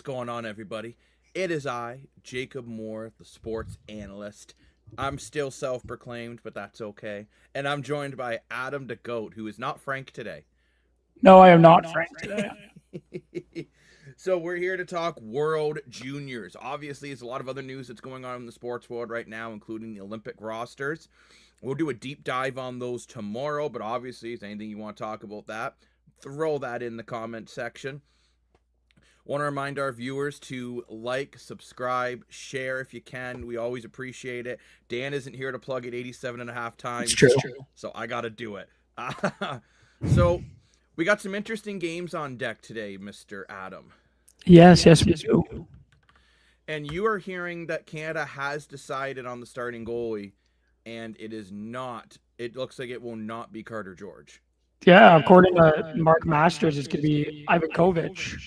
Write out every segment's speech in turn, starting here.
going on, everybody? It is I, Jacob Moore, the sports analyst. I'm still self-proclaimed, but that's okay. And I'm joined by Adam the Goat, who is not Frank today. No, I am not Frank today. So we're here to talk World Juniors. Obviously, there's a lot of other news that's going on in the sports world right now, including the Olympic rosters. We'll do a deep dive on those tomorrow, but obviously, if anything you want to talk about that, throw that in the comment section. Want to remind our viewers to like, subscribe, share if you can. We always appreciate it. Dan isn't here to plug it 87 and a half times. It's true. So I got to do it. So we got some interesting games on deck today, Mr. Adam. Yes, we do. And you are hearing that Canada has decided on the starting goalie, and it is not. It looks like it will not be Carter George. Yeah, according to Mark Masters, it's going to be Ivan Kovic,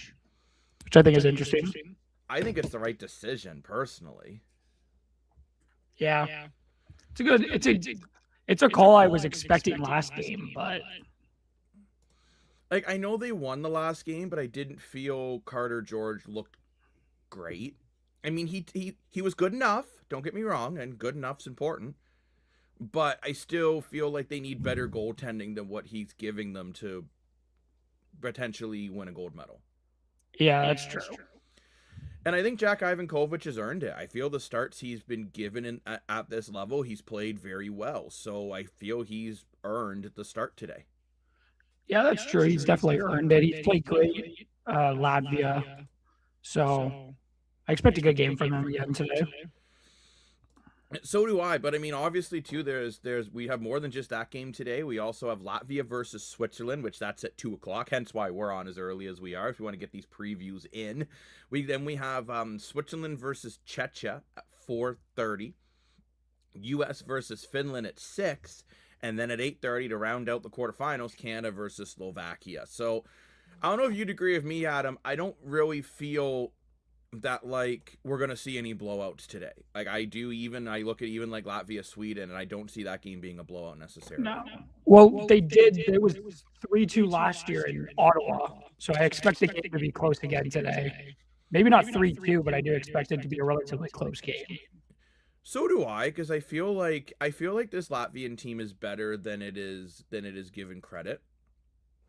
which I think is interesting. I think it's the right decision, personally. Yeah, it's a good. It's a call I was expecting last game, but like I know they won the last game, but I didn't feel Carter George looked great. I mean, he was good enough. Don't get me wrong, and good enough's important. But I still feel like they need better goaltending than what he's giving them to potentially win a gold medal. Yeah, that's true. And I think Jack Ivankovic has earned it. I feel the starts he's been given at this level, he's played very well. So I feel he's earned the start today. Yeah, that's true. He's definitely earned it. He's played great, Latvia. So I expect a good game from him again today. So do I, but I mean, obviously too, we have more than just that game today. We also have Latvia versus Switzerland, which that's at 2:00. Hence why we're on as early as we are. If you want to get these previews in, we have Switzerland versus Czechia at 4:30, U.S. versus Finland at 6, and then at 8:30 to round out the quarterfinals, Canada versus Slovakia. So I don't know if you'd agree with me, Adam. I don't really feel that like we're gonna see any blowouts today. Like I look at even like Latvia, Sweden, and I don't see that game being a blowout necessarily. No. Well, they did. It was 3-2 last year in Ottawa, so I expect the game to be close again today. Maybe not 3-2, but I do expect it to be a relatively close game. So do I, because I feel like this Latvian team is better than it is given credit.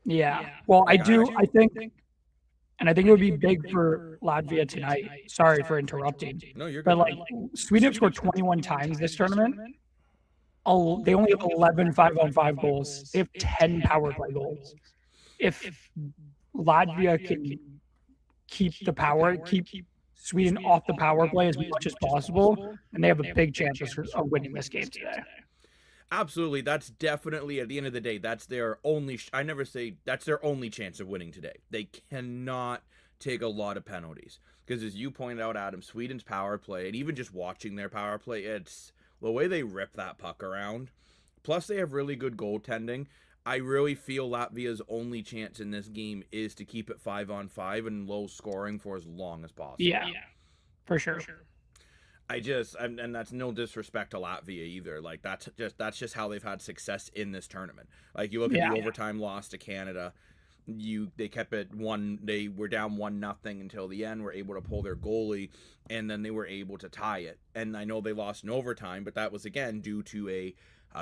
Yeah. Well, I think. And I think it would be big for Latvia tonight. Sorry for interrupting. No, you're good. But like Sweden scored 21 times this tournament. They only have 11 5-on-5 goals. They have 10 power play goals. If Latvia can keep Sweden off the power play as much as possible, and they have a big chance of winning this game today. Absolutely, that's definitely, at the end of the day, that's their only, that's their only chance of winning today. They cannot take a lot of penalties. Because as you pointed out, Adam, Sweden's power play, and even just watching their power play, it's the way they rip that puck around. Plus, they have really good goaltending. I really feel Latvia's only chance in this game is to keep it 5-on-5 and low scoring for as long as possible. Yeah, for sure. And that's no disrespect to Latvia either. Like that's just how they've had success in this tournament. Like you look at the overtime loss to Canada, they kept it they were down 1-0 until the end, were able to pull their goalie, and then they were able to tie it. And I know they lost in overtime, but that was again due to a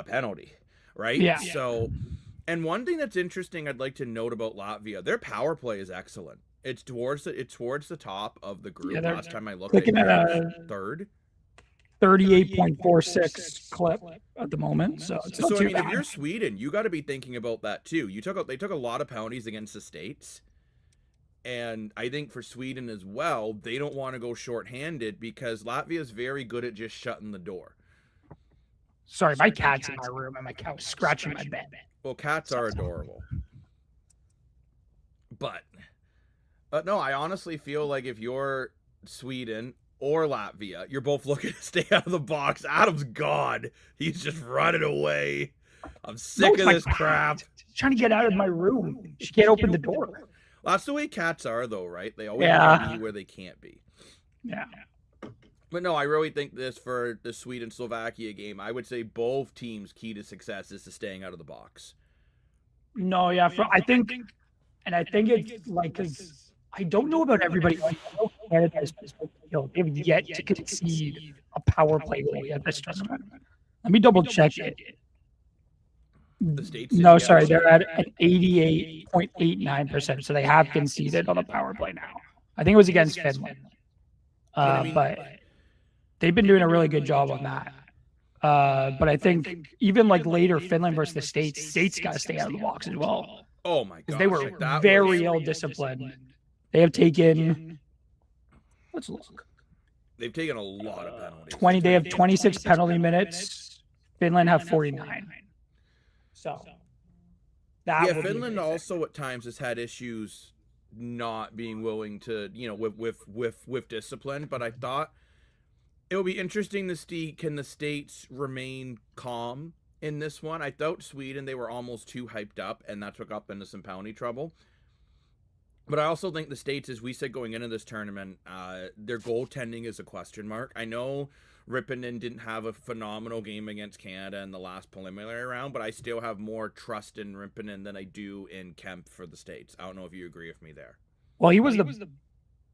penalty, right? Yeah. So, and one thing that's interesting I'd like to note about Latvia, their power play is excellent. It's towards the top of the group. Yeah, last time I looked, they were third. 38.46 clip at the moment, so it's not too bad. If you're Sweden, you got to be thinking about that too. They took a lot of penalties against the States, and I think for Sweden as well, they don't want to go shorthanded because Latvia is very good at just shutting the door. Sorry, my cat's in my room and my cat was scratching my bed. Well, cats are adorable, but no, I honestly feel like if you're Sweden or Latvia, you're both looking to stay out of the box. Adam's gone. He's just running away. I'm sick of this crap. She's trying to get out of my room. She can't open the door. Well, that's the way cats are, though, right? They always want to be where they can't be. Yeah. But no, I really think for the Sweden-Slovakia game, I would say both teams' key to success is to staying out of the box. No, yeah. I think it's like, because I don't know about everybody else. I know Canada has they've yet to concede a power play goal at this tournament. Let me double check it. The States? No, sorry, they're at an 88.89%. So they have conceded on the power play now. I think it was against Finland. But they've been doing a really good job on that. But I think even like later Finland versus the States got to stay out of the box as well. Oh my god, because they were very ill disciplined. They have taken. Let's look. They've taken a lot of penalties. 20. They have 26 penalty minutes. Finland have 49. So that Finland also at times has had issues not being willing to, with discipline. But I thought it would be interesting to see, can the States remain calm in this one? I thought Sweden, they were almost too hyped up, and that's what got them into some penalty trouble. But I also think the States, as we said going into this tournament, their goaltending is a question mark. I know Rippinen didn't have a phenomenal game against Canada in the last preliminary round, but I still have more trust in Rippinen than I do in Kemp for the States. I don't know if you agree with me there. Well, he was the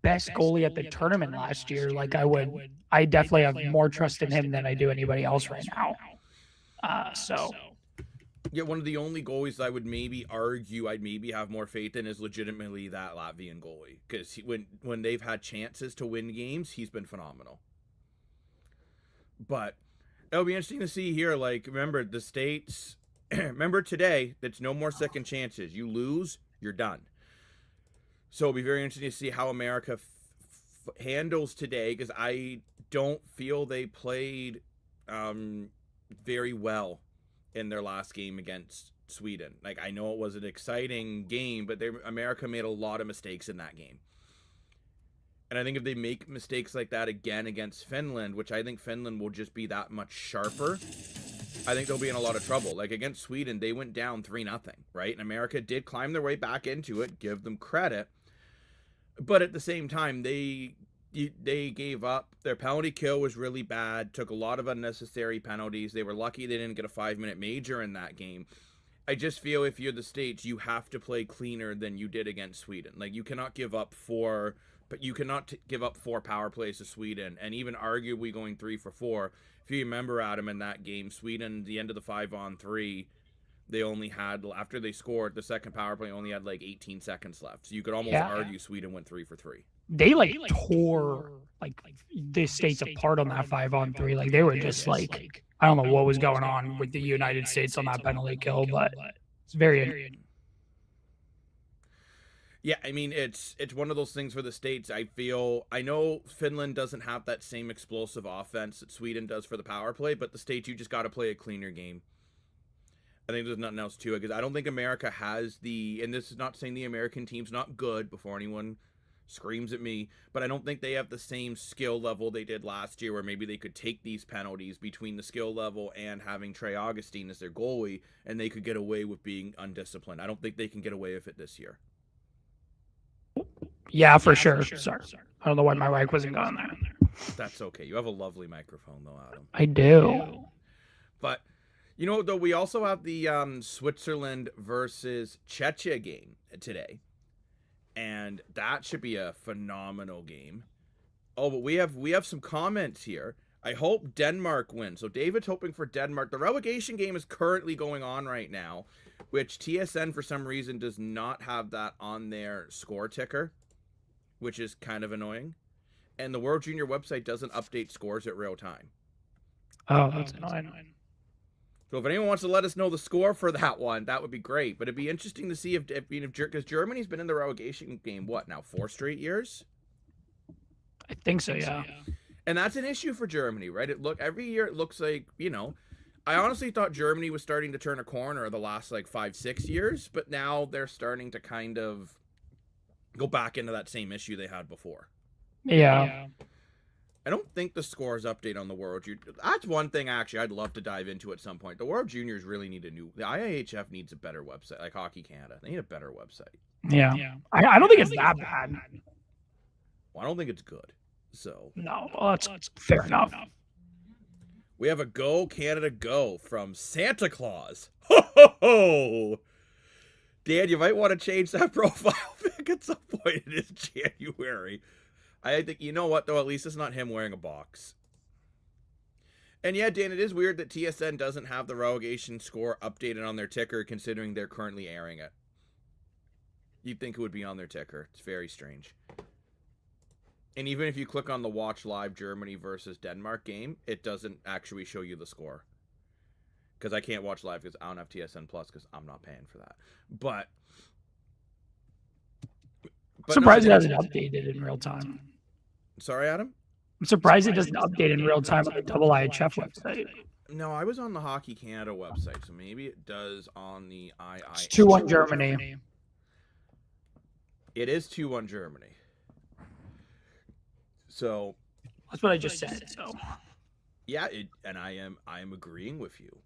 best goalie at the tournament last year. Like I definitely have more trust in him than I do anybody else right now. Yeah, one of the only goalies I would maybe argue I'd maybe have more faith in is legitimately that Latvian goalie, because when they've had chances to win games, he's been phenomenal. But it'll be interesting to see here. Like, remember the States. Remember today, it's no more second chances. You lose, you're done. So it'll be very interesting to see how America handles today, because I don't feel they played very well in their last game against Sweden. Like, I know it was an exciting game, but America made a lot of mistakes in that game. And I think if they make mistakes like that again against Finland, which I think Finland will just be that much sharper, I think they'll be in a lot of trouble. Like against Sweden, they went down 3-0, right? And America did climb their way back into it, give them credit. But at the same time, they gave up. Their penalty kill was really bad, took a lot of unnecessary penalties. They were lucky they didn't get a 5-minute major in that game. I just feel if you're the States, you have to play cleaner than you did against Sweden. Like, you cannot give up four power plays to Sweden, and even arguably going 3 for 4. If you remember, Adam, in that game, Sweden, the end of the 5-on-3, they only had, after they scored, the second power play only had like 18 seconds left. So you could almost argue Sweden went 3 for 3. They tore the States apart on that 5-on-3. Like, they were just like, I don't know what was going on with the United States on that penalty kill, but it's very. Yeah, I mean, it's one of those things for the States. I know Finland doesn't have that same explosive offense that Sweden does for the power play, but the States, you just got to play a cleaner game. I think there's nothing else to it, because I don't think America has and this is not saying the American team's not good before anyone screams at me, but I don't think they have the same skill level they did last year, where maybe they could take these penalties between the skill level and having Trey Augustine as their goalie, and they could get away with being undisciplined. I don't think they can get away with it this year. Yeah, for sure. Sorry. I don't know why my mic wasn't going there. That's okay. You have a lovely microphone, though, Adam. I do. But, though, we also have the Switzerland versus Czechia game today. And that should be a phenomenal game. Oh, but we have some comments here. I hope Denmark wins. So David's hoping for Denmark. The relegation game is currently going on right now, which TSN for some reason does not have that on their score ticker, which is kind of annoying. And the World Junior website doesn't update scores at real time. Oh, that's annoying. So if anyone wants to let us know the score for that one, that would be great. But it'd be interesting to see if because Germany's been in the relegation game, 4 straight years? I think so, yeah. And that's an issue for Germany, right? Every year it looks like, I honestly thought Germany was starting to turn a corner the last 5-6 years, but now they're starting to kind of go back into that same issue they had before. Yeah. I don't think the scores update on the World Junior. That's one thing actually I'd love to dive into at some point. The World Juniors really need the IIHF needs a better website, like Hockey Canada. They need a better website. Yeah. I don't think it's that bad. Well, I don't think it's good. So no, well, that's fair enough. We have a Go Canada Go from Santa Claus. Ho ho ho! Dan, you might want to change that profile pic. like at some point it is January. I think, you know what, though? At least it's not him wearing a box. And yeah, Dan, it is weird that TSN doesn't have the relegation score updated on their ticker, considering they're currently airing it. You'd think it would be on their ticker. It's very strange. And even if you click on the Watch Live Germany versus Denmark game, it doesn't actually show you the score. Because I can't watch live because I don't have TSN Plus because I'm not paying for that. But surprised it hasn't updated in real time. Sorry, Adam? I'm surprised it doesn't update in real time on the IIHF website. No, I was on the Hockey Canada website, so maybe it does on the IIHF. It's 2-1 Germany. It is 2-1 Germany. So that's what I just said. So yeah, and I am agreeing with you.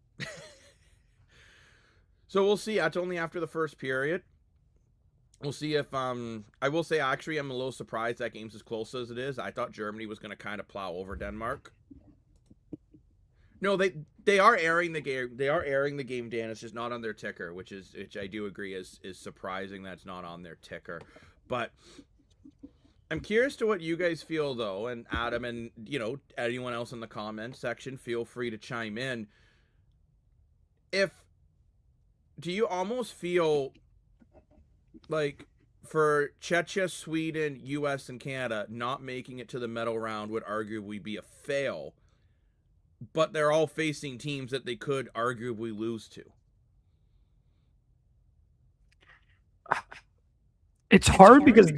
So we'll see. That's only after the first period. We'll see if I will say actually I'm a little surprised that game's as close as it is. I thought Germany was going to kind of plow over Denmark. No, they are airing the game. They are airing the game, Dan. It's just not on their ticker, which I do agree is surprising that it's not on their ticker. But I'm curious to what you guys feel, though, and Adam and, anyone else in the comment section, feel free to chime in. Do you almost feel like for Czechia, Sweden, US, and Canada, not making it to the medal round would arguably be a fail, but they're all facing teams that they could arguably lose to? It's hard because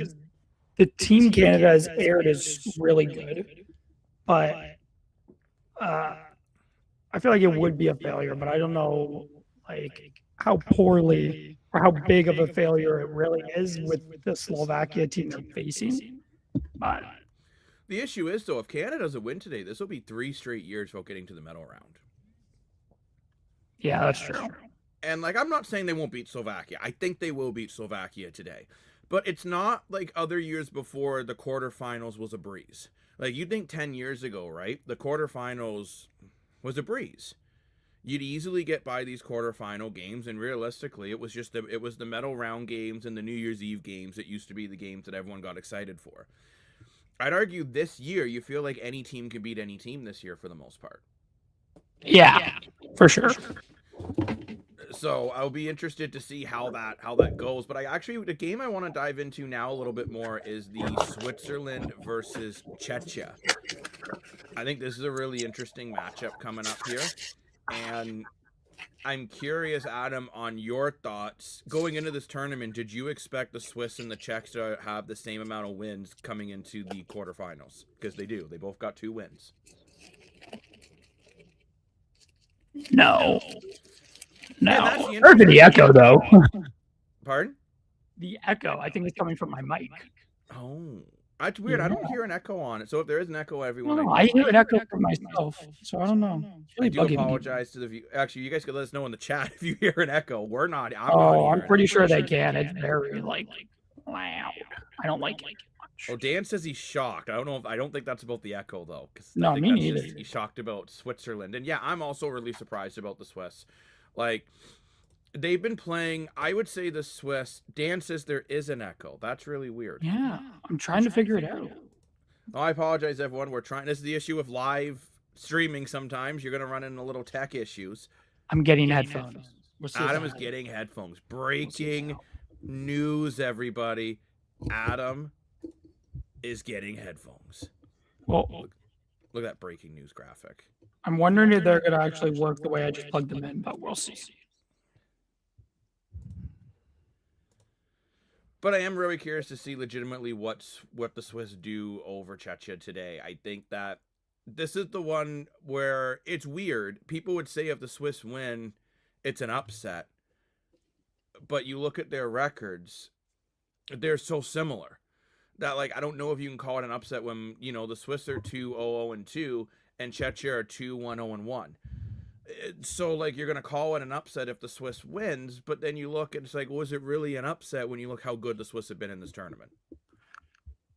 the Team Canada has aired is really good, but I feel like it would be a failure, but I don't know how poorly or how big of a failure it really is with the Slovakia team they're facing. But the issue is, though, if Canada doesn't win today, this will be 3 straight years without getting to the medal round. Yeah, that's true. And I'm not saying they won't beat Slovakia. I think they will beat Slovakia today. But it's not like other years before the quarterfinals was a breeze. You think 10 years ago, right? The quarterfinals was a breeze. You'd easily get by these quarterfinal games, and realistically, it was the medal round games and the New Year's Eve games that used to be the games that everyone got excited for. I'd argue this year, you feel like any team can beat any team this year for the most part. Yeah, for sure. So I'll be interested to see how that goes. But the game I want to dive into now a little bit more is the Switzerland versus Czechia. I think this is a really interesting matchup coming up here. And I'm curious, Adam, on your thoughts. Going into this tournament, did you expect the Swiss and the Czechs to have the same amount of wins coming into the quarterfinals? Because they do. They both got 2 wins. No. Heard the echo, though. Pardon? The echo, I think, is coming from my mic. Oh. That's weird. Yeah. I don't hear an echo on it. So if there is an echo, everyone... No, I hear an echo from myself. So I don't know. Really I do apologize to the view. Actually, you guys could let us know in the chat if you hear an echo. We're not. I'm pretty sure they can. It's very, loud. I don't like it much. Oh, Dan says he's shocked. I don't think that's about the echo, though. No, me neither. He's shocked about Switzerland. And yeah, I'm also really surprised about the Swiss. They've been playing, I would say the Swiss. Dan says there is an echo. That's really weird. Yeah, I'm trying to figure it out. Oh, I apologize, everyone. This is the issue with live streaming sometimes. You're going to run into little tech issues. I'm getting headphones. Adam is getting headphones. Breaking news, everybody. Adam is getting headphones. Well, look at that breaking news graphic. I'm wondering if they're going to actually work the way I just plugged them in, but we'll see. But I am really curious to see legitimately what the Swiss do over Czechia today. I think that this is the one where it's weird. People would say if the Swiss win, it's an upset. But you look at their records, they're so similar that I don't know if you can call it an upset when, the Swiss are 2-0-2 and Czechia are 2-1-0-1. So you're going to call it an upset if the Swiss wins, but then you look and it's was it really an upset when you look how good the Swiss have been in this tournament?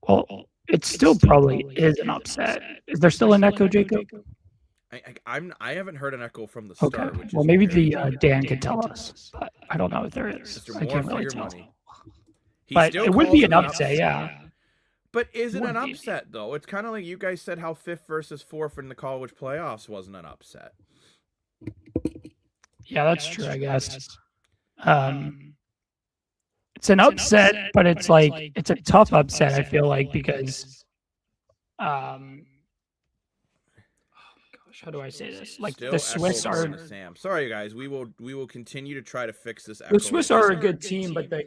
Well, it still probably is an upset. Is there still an echo, Jacob? I haven't heard an echo from the start. Okay. Well, maybe the Dan could tell us, but I don't know if there is. I can't really tell. But it would be an upset, yeah. But is it an upset, though? It's kind of like you guys said how fifth versus fourth in the college playoffs wasn't an upset. Yeah, that's true, I guess. It's an upset, but it's like it's a tough upset, I feel like, because how do I say this? Like Still the Swiss are Sam. Sorry guys, we will continue to try to fix this. The Swiss are a good team, but the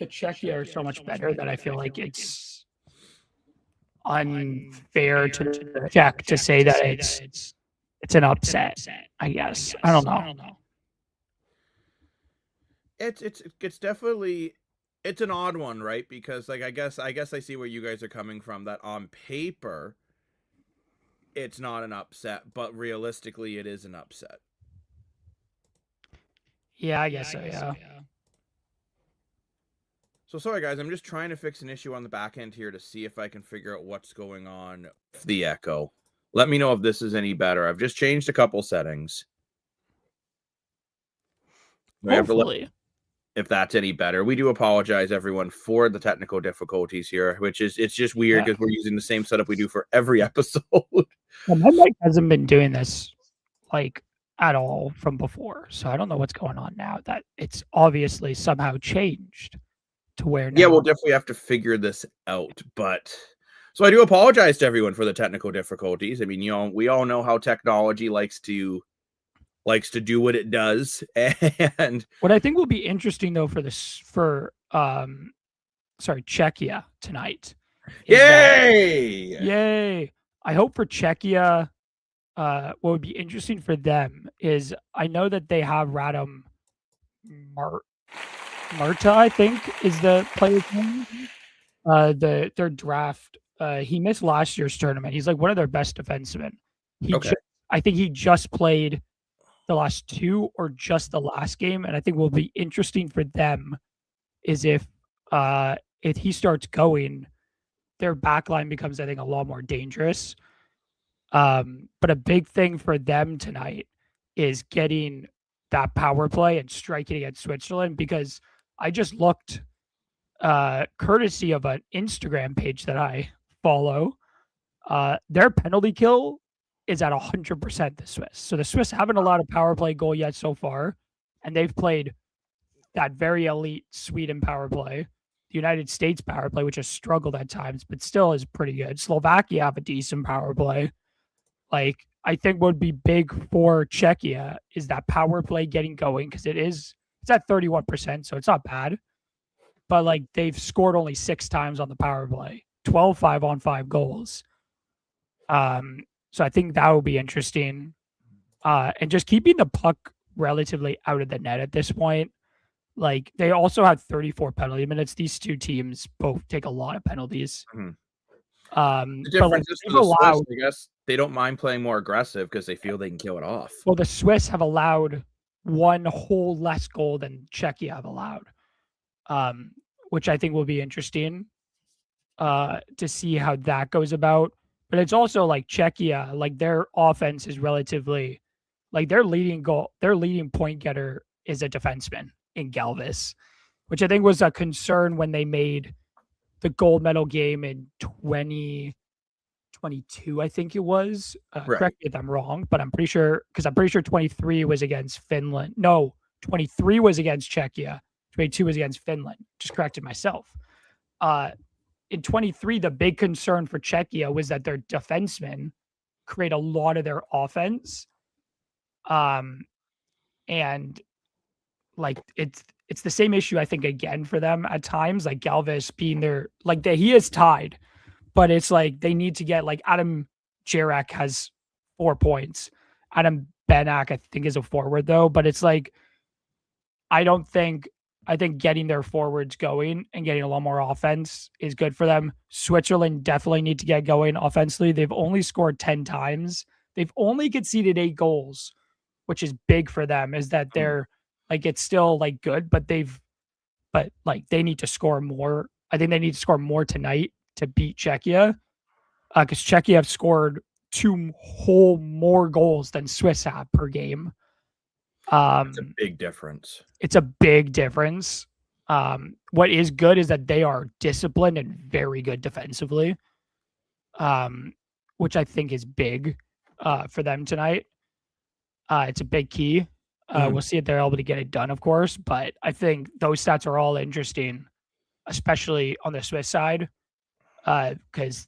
Czechia are so much better that I feel like it's unfair to the Czech to say that it's an upset, I guess. I don't know. It's definitely it's an odd one, right? Because like I guess I see where you guys are coming from, that on paper it's not an upset, but realistically it is an upset. Yeah, I guess so, yeah. So sorry guys, I'm just trying to fix an issue on the back end here to see if I can figure out what's going on with the echo. Let me know if this is any better. I've just changed a couple settings. Hopefully. If that's any better. We do apologize, everyone, for the technical difficulties here, which is it's just weird because we're using the same setup we do for every episode. Well, my mic hasn't been doing this like at all from before, so I don't know what's going on now. That it's obviously somehow changed to where now. Yeah, we'll definitely have to figure this out. But so I do apologize to everyone for the technical difficulties. I mean, we all know how technology likes to do what it does. And what I think will be interesting though for Czechia tonight. Yay! I hope for Czechia, what would be interesting for them is I know that they have Radim Marta, I think, is the player's name. Their draft. He missed last year's tournament. He's like one of their best defensemen. I think he just played the last two or just the last game, and I think will be interesting for them is if he starts going, their backline becomes, I think, a lot more dangerous. But a big thing for them tonight is getting that power play and striking against Switzerland, because I just looked, courtesy of an Instagram page that I follow, their penalty kill is at 100% the Swiss. So the Swiss haven't allowed a power play goal yet so far, and they've played that very elite Sweden power play, the United States power play, which has struggled at times, but still is pretty good. Slovakia have a decent power play. Like, I think what would be big for Czechia is that power play getting going, because it's at 31%, so it's not bad. But like, they've scored only 6 times on the power play, 12 5-on-5 goals. So I think that would be interesting. And just keeping the puck relatively out of the net at this point. Like, they also have 34 penalty minutes. These two teams both take a lot of penalties. Mm-hmm. The difference is for the Swiss, I guess they don't mind playing more aggressive because they feel they can kill it off. Well, the Swiss have allowed one whole less goal than Czechia have allowed, which I think will be interesting to see how that goes about. But it's also like Czechia, like their offense is relatively, like their leading point getter is a defenseman in Galvis, which I think was a concern when they made the gold medal game in 2022, I think it was. Correct me if I'm wrong, but I'm pretty sure 23 was against Finland. No, 23 was against Czechia. 22 was against Finland. Just corrected myself. In 23, the big concern for Czechia was that their defensemen create a lot of their offense. And like it's the same issue, I think, again for them at times, like Galvis being he is tied, but it's like they need to get, like, Adam Jarek has 4 points. Adam Benak, I think, is a forward though, but it's like, I think getting their forwards going and getting a lot more offense is good for them. Switzerland definitely need to get going offensively. They've only scored 10 times. They've only conceded 8 goals, which is big for them, is that they're like, it's still like good, but they need to score more. I think they need to score more tonight to beat Czechia, because Czechia have scored 2 whole more goals than Swiss have per game. It's a big difference. It's a big difference. What is good is that they are disciplined and very good defensively, which I think is big for them tonight. It's a big key. We'll see if they're able to get it done, of course, but I think those stats are all interesting, especially on the Swiss side, because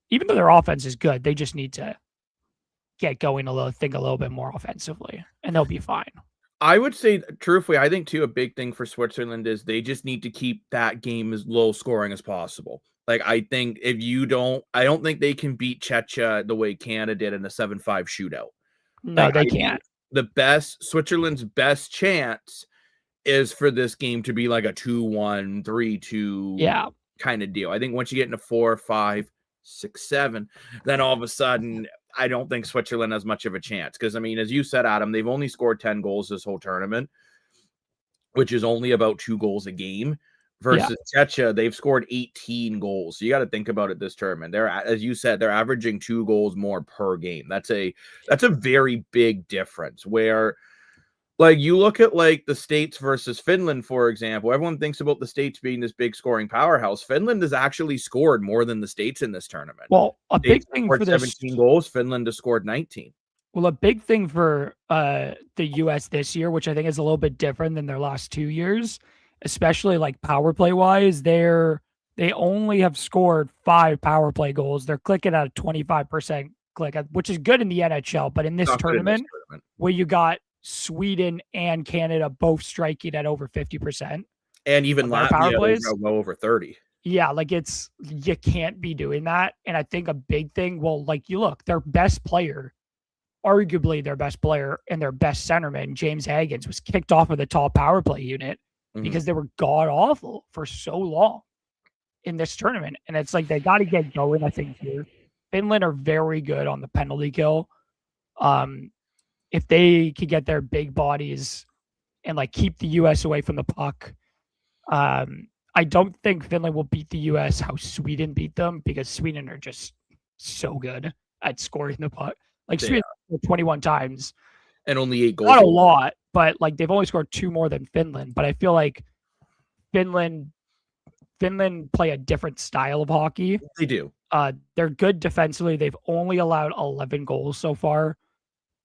even though their offense is good, they just need to get going a little bit more offensively, and they'll be fine. I would say, truthfully, I think too a big thing for Switzerland is they just need to keep that game as low scoring as possible. Like, I think I don't think they can beat Czechia the way Canada did in a 7-5 shootout. No, like, they can't. Switzerland's best chance is for this game to be like a 2-1, 3-2 kind of deal. I think once you get into 4, 5, 6, 7, then all of a sudden, I don't think Switzerland has much of a chance. Because, I mean, as you said, Adam, they've only scored 10 goals this whole tournament, which is only about 2 goals a game. Versus Czechia, they've scored 18 goals. So you got to think about it this tournament. They're, as you said, they're averaging 2 goals more per game. That's a very big difference. Where, like, you look at like the States versus Finland, for example. Everyone thinks about the States being this big scoring powerhouse. Finland has actually scored more than the States in this tournament. Well, a big thing for this, 17 goals. Finland has scored 19. Well, a big thing for the U.S. this year, which I think is a little bit different than their last 2 years, especially like power play wise, they only have scored 5 power play goals. They're clicking at a 25% click, which is good in the NHL. But in this tournament, where you got Sweden and Canada both striking at over 50%, and even Latvia over 30. Yeah, like you can't be doing that. And I think a big thing, well, like you look, their best player, arguably their best player and their best centerman, James Hagens, was kicked off of the top power play unit because they were god awful for so long in this tournament. And it's like they got to get going, I think, here. Finland are very good on the penalty kill. If they could get their big bodies and like keep the U.S. away from the puck, I don't think Finland will beat the U.S. how Sweden beat them, because Sweden are just so good at scoring the puck. Like Sweden 21 times. And only 8 goals. Not a lot, but like they've only scored 2 more than Finland. But I feel like Finland play a different style of hockey. They do. They're good defensively. They've only allowed 11 goals so far.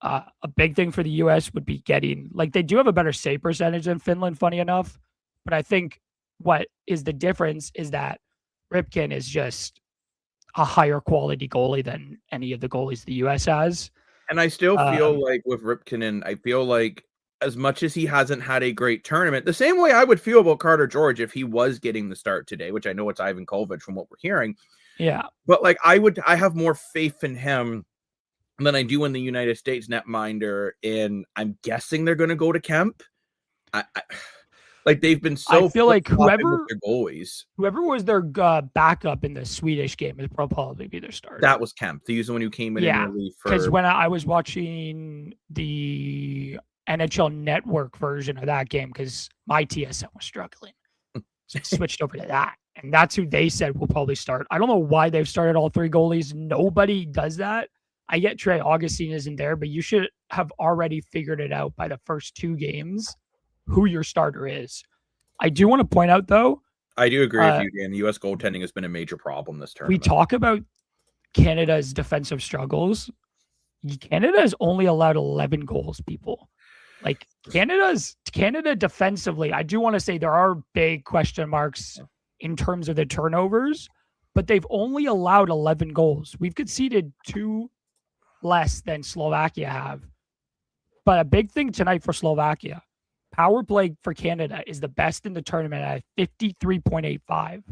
A big thing for the U.S. would be getting, like, they do have a better save percentage than Finland, funny enough. But I think what is the difference is that Ripken is just a higher quality goalie than any of the goalies the U.S. has. And I still feel like with Ripken, I feel like as much as he hasn't had a great tournament, the same way I would feel about Carter George if he was getting the start today, which I know it's Ivan Kovac from what we're hearing. Yeah. But like I have more faith in him than I do in the United States netminder, and I'm guessing they're going to go to Kemp. Like they've been so. I feel like whoever was their backup in the Swedish game would probably be their starter. That was Kemp. He's the one who came in. Yeah, because when I was watching the NHL Network version of that game, because my TSN was struggling, so I switched over to that, and that's who they said will probably start. I don't know why they've started all 3 goalies. Nobody does that. I get Trey Augustine isn't there, but you should have already figured it out by the first 2 games who your starter is. I do want to point out, though. I do agree with you, Dan. The U.S. goaltending has been a major problem this tournament. We talk about Canada's defensive struggles. Canada has only allowed 11 goals, people. Like, Canada defensively, I do want to say there are big question marks in terms of the turnovers, but they've only allowed 11 goals. We've conceded 2 less than Slovakia have. But a big thing tonight for Slovakia, power play for Canada is the best in the tournament at 53.85.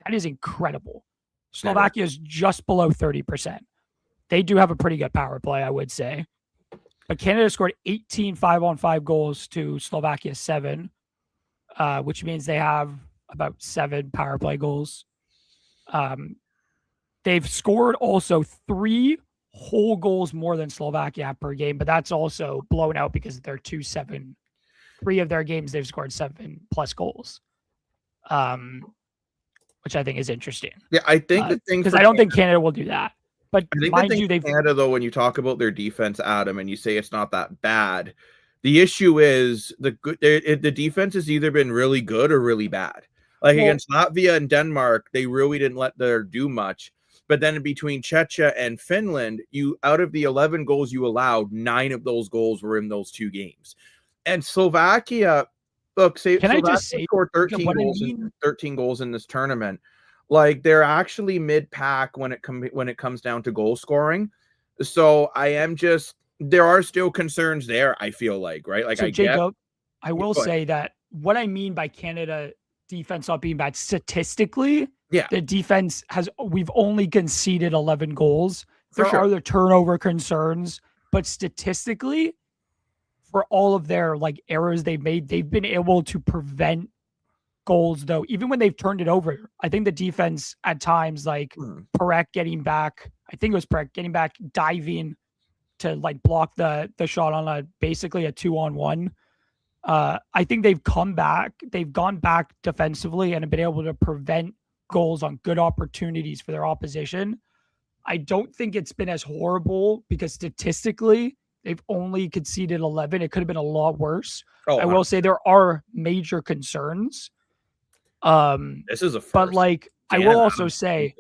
That is incredible. Slovakia is just below 30%. They do have a pretty good power play, I would say. But Canada scored 18 5-on-5 goals to Slovakia 7, which means they have about 7 power play goals. They've scored also 3 whole goals more than Slovakia per game, but that's also blown out because they're 2-7. 3 of their games, they've scored 7+ goals, which I think is interesting. Yeah, I think the thing, because I don't think Canada will do that. But I think mind you, they've Canada, though, when you talk about their defense, Adam, and you say it's not that bad, The issue is the defense has either been really good or really bad. Like against Latvia and Denmark, they really didn't let their do much. But then between Czechia and Finland, out of the 11 goals you allowed, 9 of those goals were in those 2 games. And Slovakia, look, Slovakia scored 13 goals in this tournament. Like they're actually mid-pack when it comes down to goal scoring. So there are still concerns there, I feel like, right? Like Jacob, I will say that what I mean by Canada defense not being bad statistically, the defense we've only conceded 11 goals. There are the turnover concerns, but statistically, for all of their like errors they've made, they've been able to prevent goals though. Even when they've turned it over, I think the defense at times, like Perek getting back, I think it was Perek getting back, diving to like block the shot on basically a 2-on-1. I think they've gone back defensively and have been able to prevent goals on good opportunities for their opposition. I don't think it's been as horrible because statistically they've only conceded 11. It could have been a lot worse. I will say there are major concerns. This is a first. But like I will also say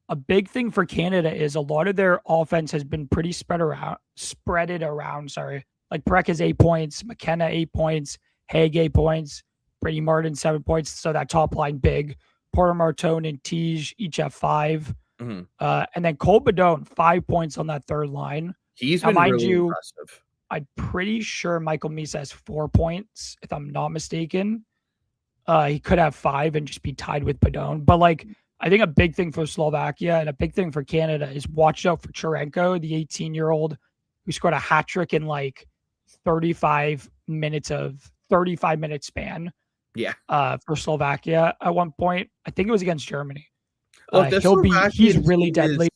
a big thing for Canada is a lot of their offense has been pretty spread around. Like Perek has 8 points, McKenna 8 points, Haig 8 points, Brady Martin 7 points. So that top line big. Porter Martone and Tige each have 5. And then Cole Bedone 5 points on that third line. He's been really impressive. I'm pretty sure Michael Misa has 4 points, if I'm not mistaken. He could have 5 and just be tied with Bedone. But like, I think a big thing for Slovakia and a big thing for Canada is watch out for Chirenko, the 18-year-old who scored a hat trick in like 35 minute span. Yeah. For Slovakia at one point. I think it was against Germany. He's really deadly.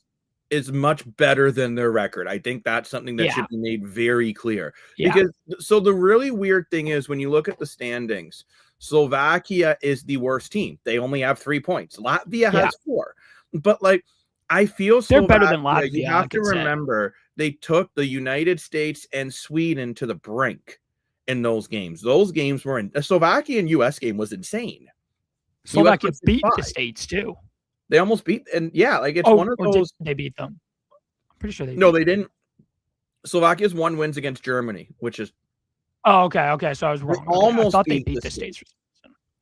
Is much better than their record. I think that's something that should be made very clear. Because so the really weird thing is when you look at the standings, Slovakia is the worst team. They only have 3 points. Latvia has 4. But like I feel they're better than Latvia. You have to remember they took the United States and Sweden to the brink in those games. Those games were the Slovakia and US game was insane. Slovakia beat the States too. They almost beat, and it's one of those. They beat them. I'm pretty sure they. No, they didn't. Slovakia's 1 wins against Germany, which is. Oh, okay. So I was wrong. I thought they beat the States.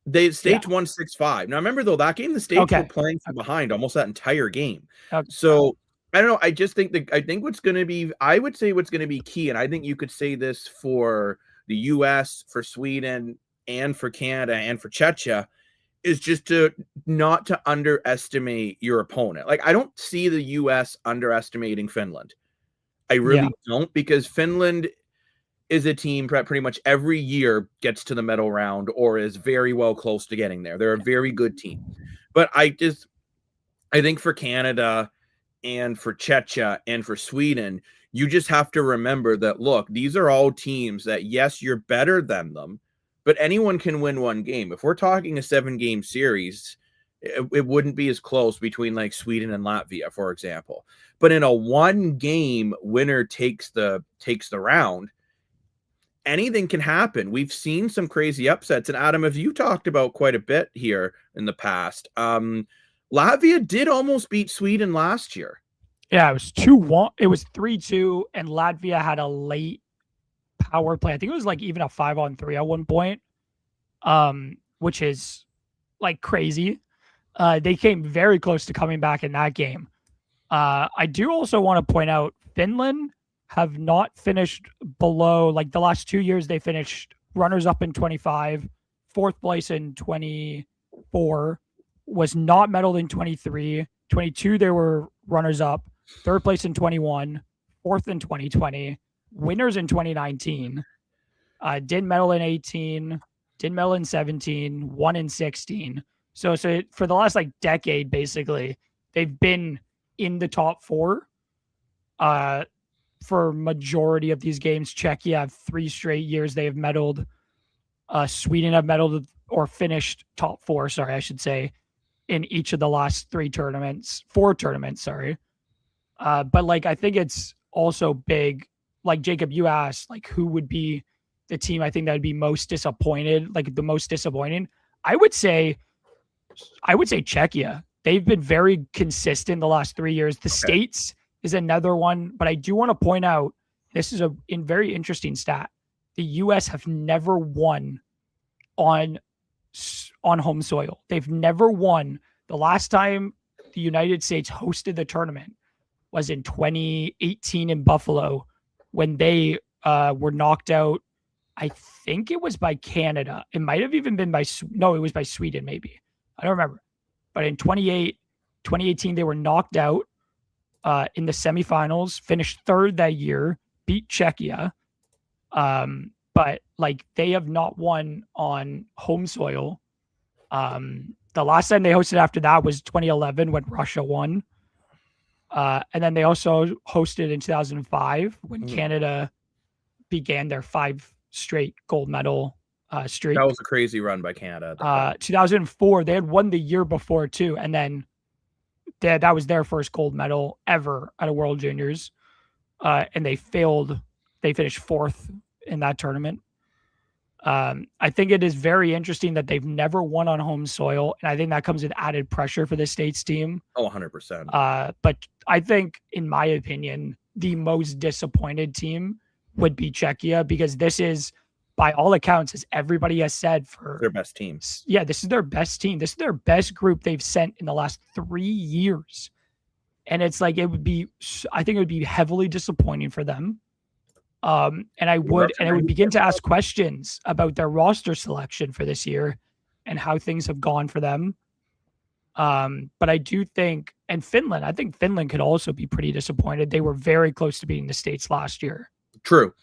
The States won 6-5. Now remember though that game, the States were playing from behind almost that entire game. So I don't know. I just think what's going to be. I would say what's going to be key, and I think you could say this for the U.S., for Sweden, and for Canada, and for Czechia. Is just not to underestimate your opponent. Like I don't see the US underestimating Finland. I really don't, because Finland is a team that pretty much every year gets to the medal round or is very well close to getting there. They're a very good team. But I think for Canada and for Czechia and for Sweden, you just have to remember that, look, these are all teams that, yes, you're better than them, but anyone can win one game. If we're talking a 7-game series, it wouldn't be as close between like Sweden and Latvia, for example. But in a 1-game winner takes the round, anything can happen. We've seen some crazy upsets. And Adam, have you talked about quite a bit here in the past? Latvia did almost beat Sweden last year. Yeah, it was 2-1. It was 3-2, and Latvia had a late power play. I think it was like even a 5-on-3 at one point, which is like crazy. They came very close to coming back in that game. I do also want to point out Finland have not finished below, like the last 2 years, they finished runners up in 25, 4th place in 24, was not medaled in 23, 22, they were runners up, 3rd place in 21, 4th in 2020, winners in 2019, didn't medal in 18, didn't medal in 17, won in 16. So for the last like decade, basically, they've been in the top 4 for majority of these games. Czechia have 3 straight years they have medaled. Sweden have medaled or finished top 4, sorry, I should say, in each of the last 4 tournaments, sorry. But like, I think it's also big. Like Jacob, you asked, like, who would be the team I think that would be most disappointed, like the most disappointing, I would say Czechia. They've been very consistent the last 3 years. The States is another one, but I do want to point out this is a very interesting stat. The U.S. have never won on home soil. They've never won. The last time the United States hosted the tournament was in 2018 in Buffalo when they were knocked out. I think it was by Canada. It might have even been it was by Sweden, maybe. I don't remember. But in 2018, they were knocked out in the semifinals, finished third that year, beat Czechia. But like they have not won on home soil. The last time they hosted after that was 2011 when Russia won. And then they also hosted in 2005 when Canada began their 5 straight gold medal streak. That was a crazy run by Canada. 2004, they had won the year before too. And then that was their first gold medal ever at a World Juniors. And they failed. They finished 4th in that tournament. I think it is very interesting that they've never won on home soil. And I think that comes with added pressure for the States team. Oh, 100%. But I think, in my opinion, the most disappointed team would be Czechia, because this is, by all accounts, as everybody has said, for their best team. Yeah, this is their best team. This is their best group they've sent in the last 3 years. And it's like, I think it would be heavily disappointing for them. And I would begin to ask questions about their roster selection for this year and how things have gone for them. But I do think, and Finland, I think Finland could also be pretty disappointed. They were very close to beating the States last year. True.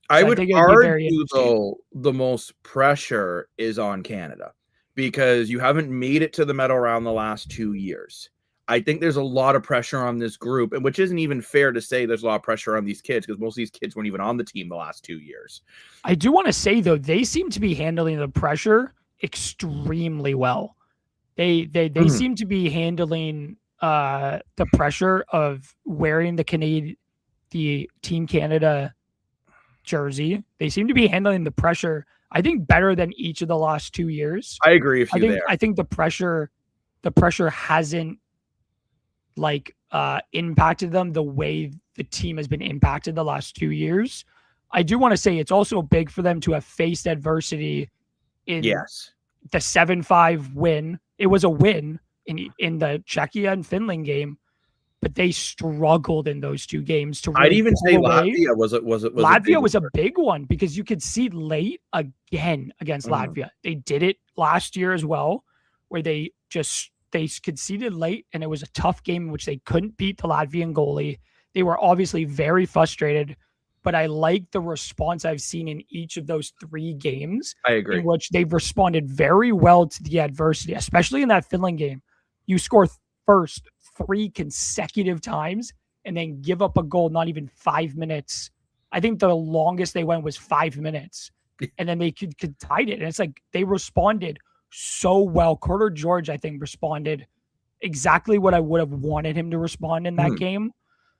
I would argue, though, the most pressure is on Canada because you haven't made it to the medal round the last 2 years. I think there's a lot of pressure on this group, and which isn't even fair to say there's a lot of pressure on these kids because most of these kids weren't even on the team the last 2 years. I do want to say, though, they seem to be handling the pressure extremely well. They seem to be handling the pressure of wearing the Team Canada jersey. They seem to be handling the pressure, I think, better than each of the last 2 years. I agree with you there. I think the pressure hasn't impacted them the way the team has been impacted the last 2 years. I do want to say it's also big for them to have faced adversity in the 7-5 win. It was a win in the Czechia and Finland game, but they struggled in those 2 games to really I'd even say Latvia was Latvia was a big one because you could see late again against Latvia. They did it last year as well, where they conceded late, and it was a tough game in which they couldn't beat the Latvian goalie. They were obviously very frustrated, but I like the response I've seen in each of those 3 games. I agree. In which they've responded very well to the adversity, especially in that Finland game. You score first 3 consecutive times and then give up a goal not even 5 minutes. I think the longest they went was 5 minutes, and then they could tied it. And it's like they responded so well. Carter George, I think, responded exactly what I would have wanted him to respond in that game.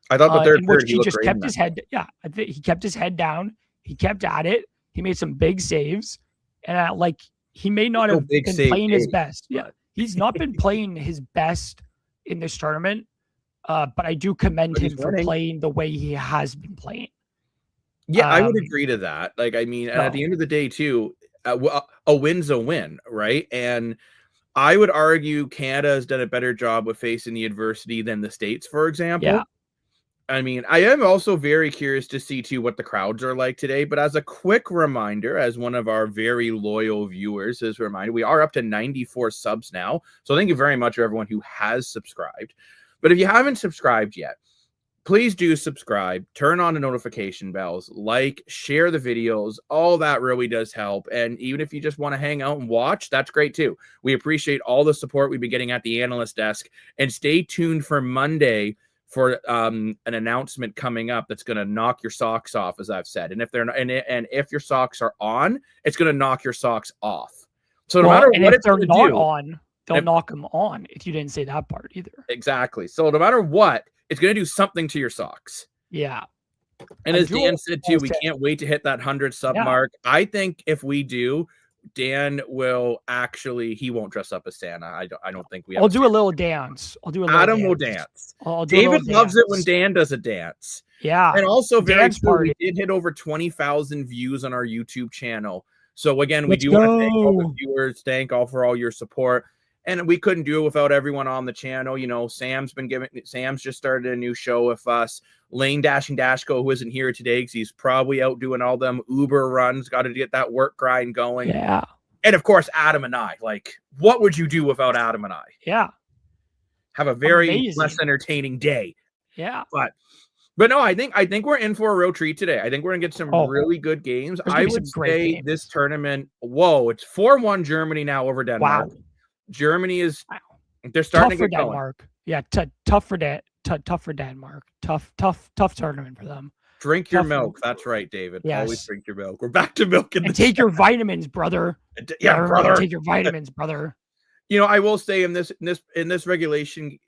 I thought the third period he just kept his head. Yeah, I think he kept his head down. He kept at it. He made some big saves, and he may not have been playing his best. Yeah, he's not been playing his best in this tournament, but I do commend him for playing the way he has been playing. Yeah, I would agree to that. And at the end of the day, too, a win's a win, right? And I would argue Canada has done a better job of facing the adversity than the States, for example. Yeah. I am also very curious to see, too, what the crowds are like today. But as a quick reminder, as one of our very loyal viewers is reminded, we are up to 94 subs now. So thank you very much for everyone who has subscribed. But if you haven't subscribed yet, please do subscribe, turn on the notification bells, share the videos. All that really does help. And even if you just want to hang out and watch, that's great too. We appreciate all the support we've been getting at the analyst desk. And stay tuned for Monday for an announcement coming up that's going to knock your socks off, as I've said. And if they're not, and if your socks are on, it's going to knock your socks off. So no matter what it's going to do, on, they'll knock them on. If you didn't say that part either. Exactly. So no matter what, it's going to do something to your socks. Yeah. And as Dan said too, we can't wait to hit that 100 sub mark. I think if we do, Dan will actually, he won't dress up as Santa. I don't think we have. I'll do a little dance. Adam will dance. David loves it when Dan does a dance. Yeah. And also very true, we did hit over 20,000 views on our YouTube channel. So again, we do want to thank all the viewers, thank all for all your support. And we couldn't do it without everyone on the channel. You know, Sam's just started a new show with us. Lane Dashing Dashko, who isn't here today because he's probably out doing all them Uber runs, got to get that work grind going. Yeah. And of course, Adam and I. Like, what would you do without Adam and I? Yeah. Have a very less entertaining day. Yeah. But no, I think we're in for a real treat today. I think we're gonna get some really good games. I would say this tournament, it's 4-1 Germany now over Denmark. Wow. Germany is they're starting tough to get for Denmark. going. Yeah, tough for Denmark. Tough tournament for them. Drink your milk. That's right, David. Yes. Always drink your milk. We're back to milk and take your vitamins, brother. Yeah, brother. Take your vitamins, brother. You know, I will say in this relegation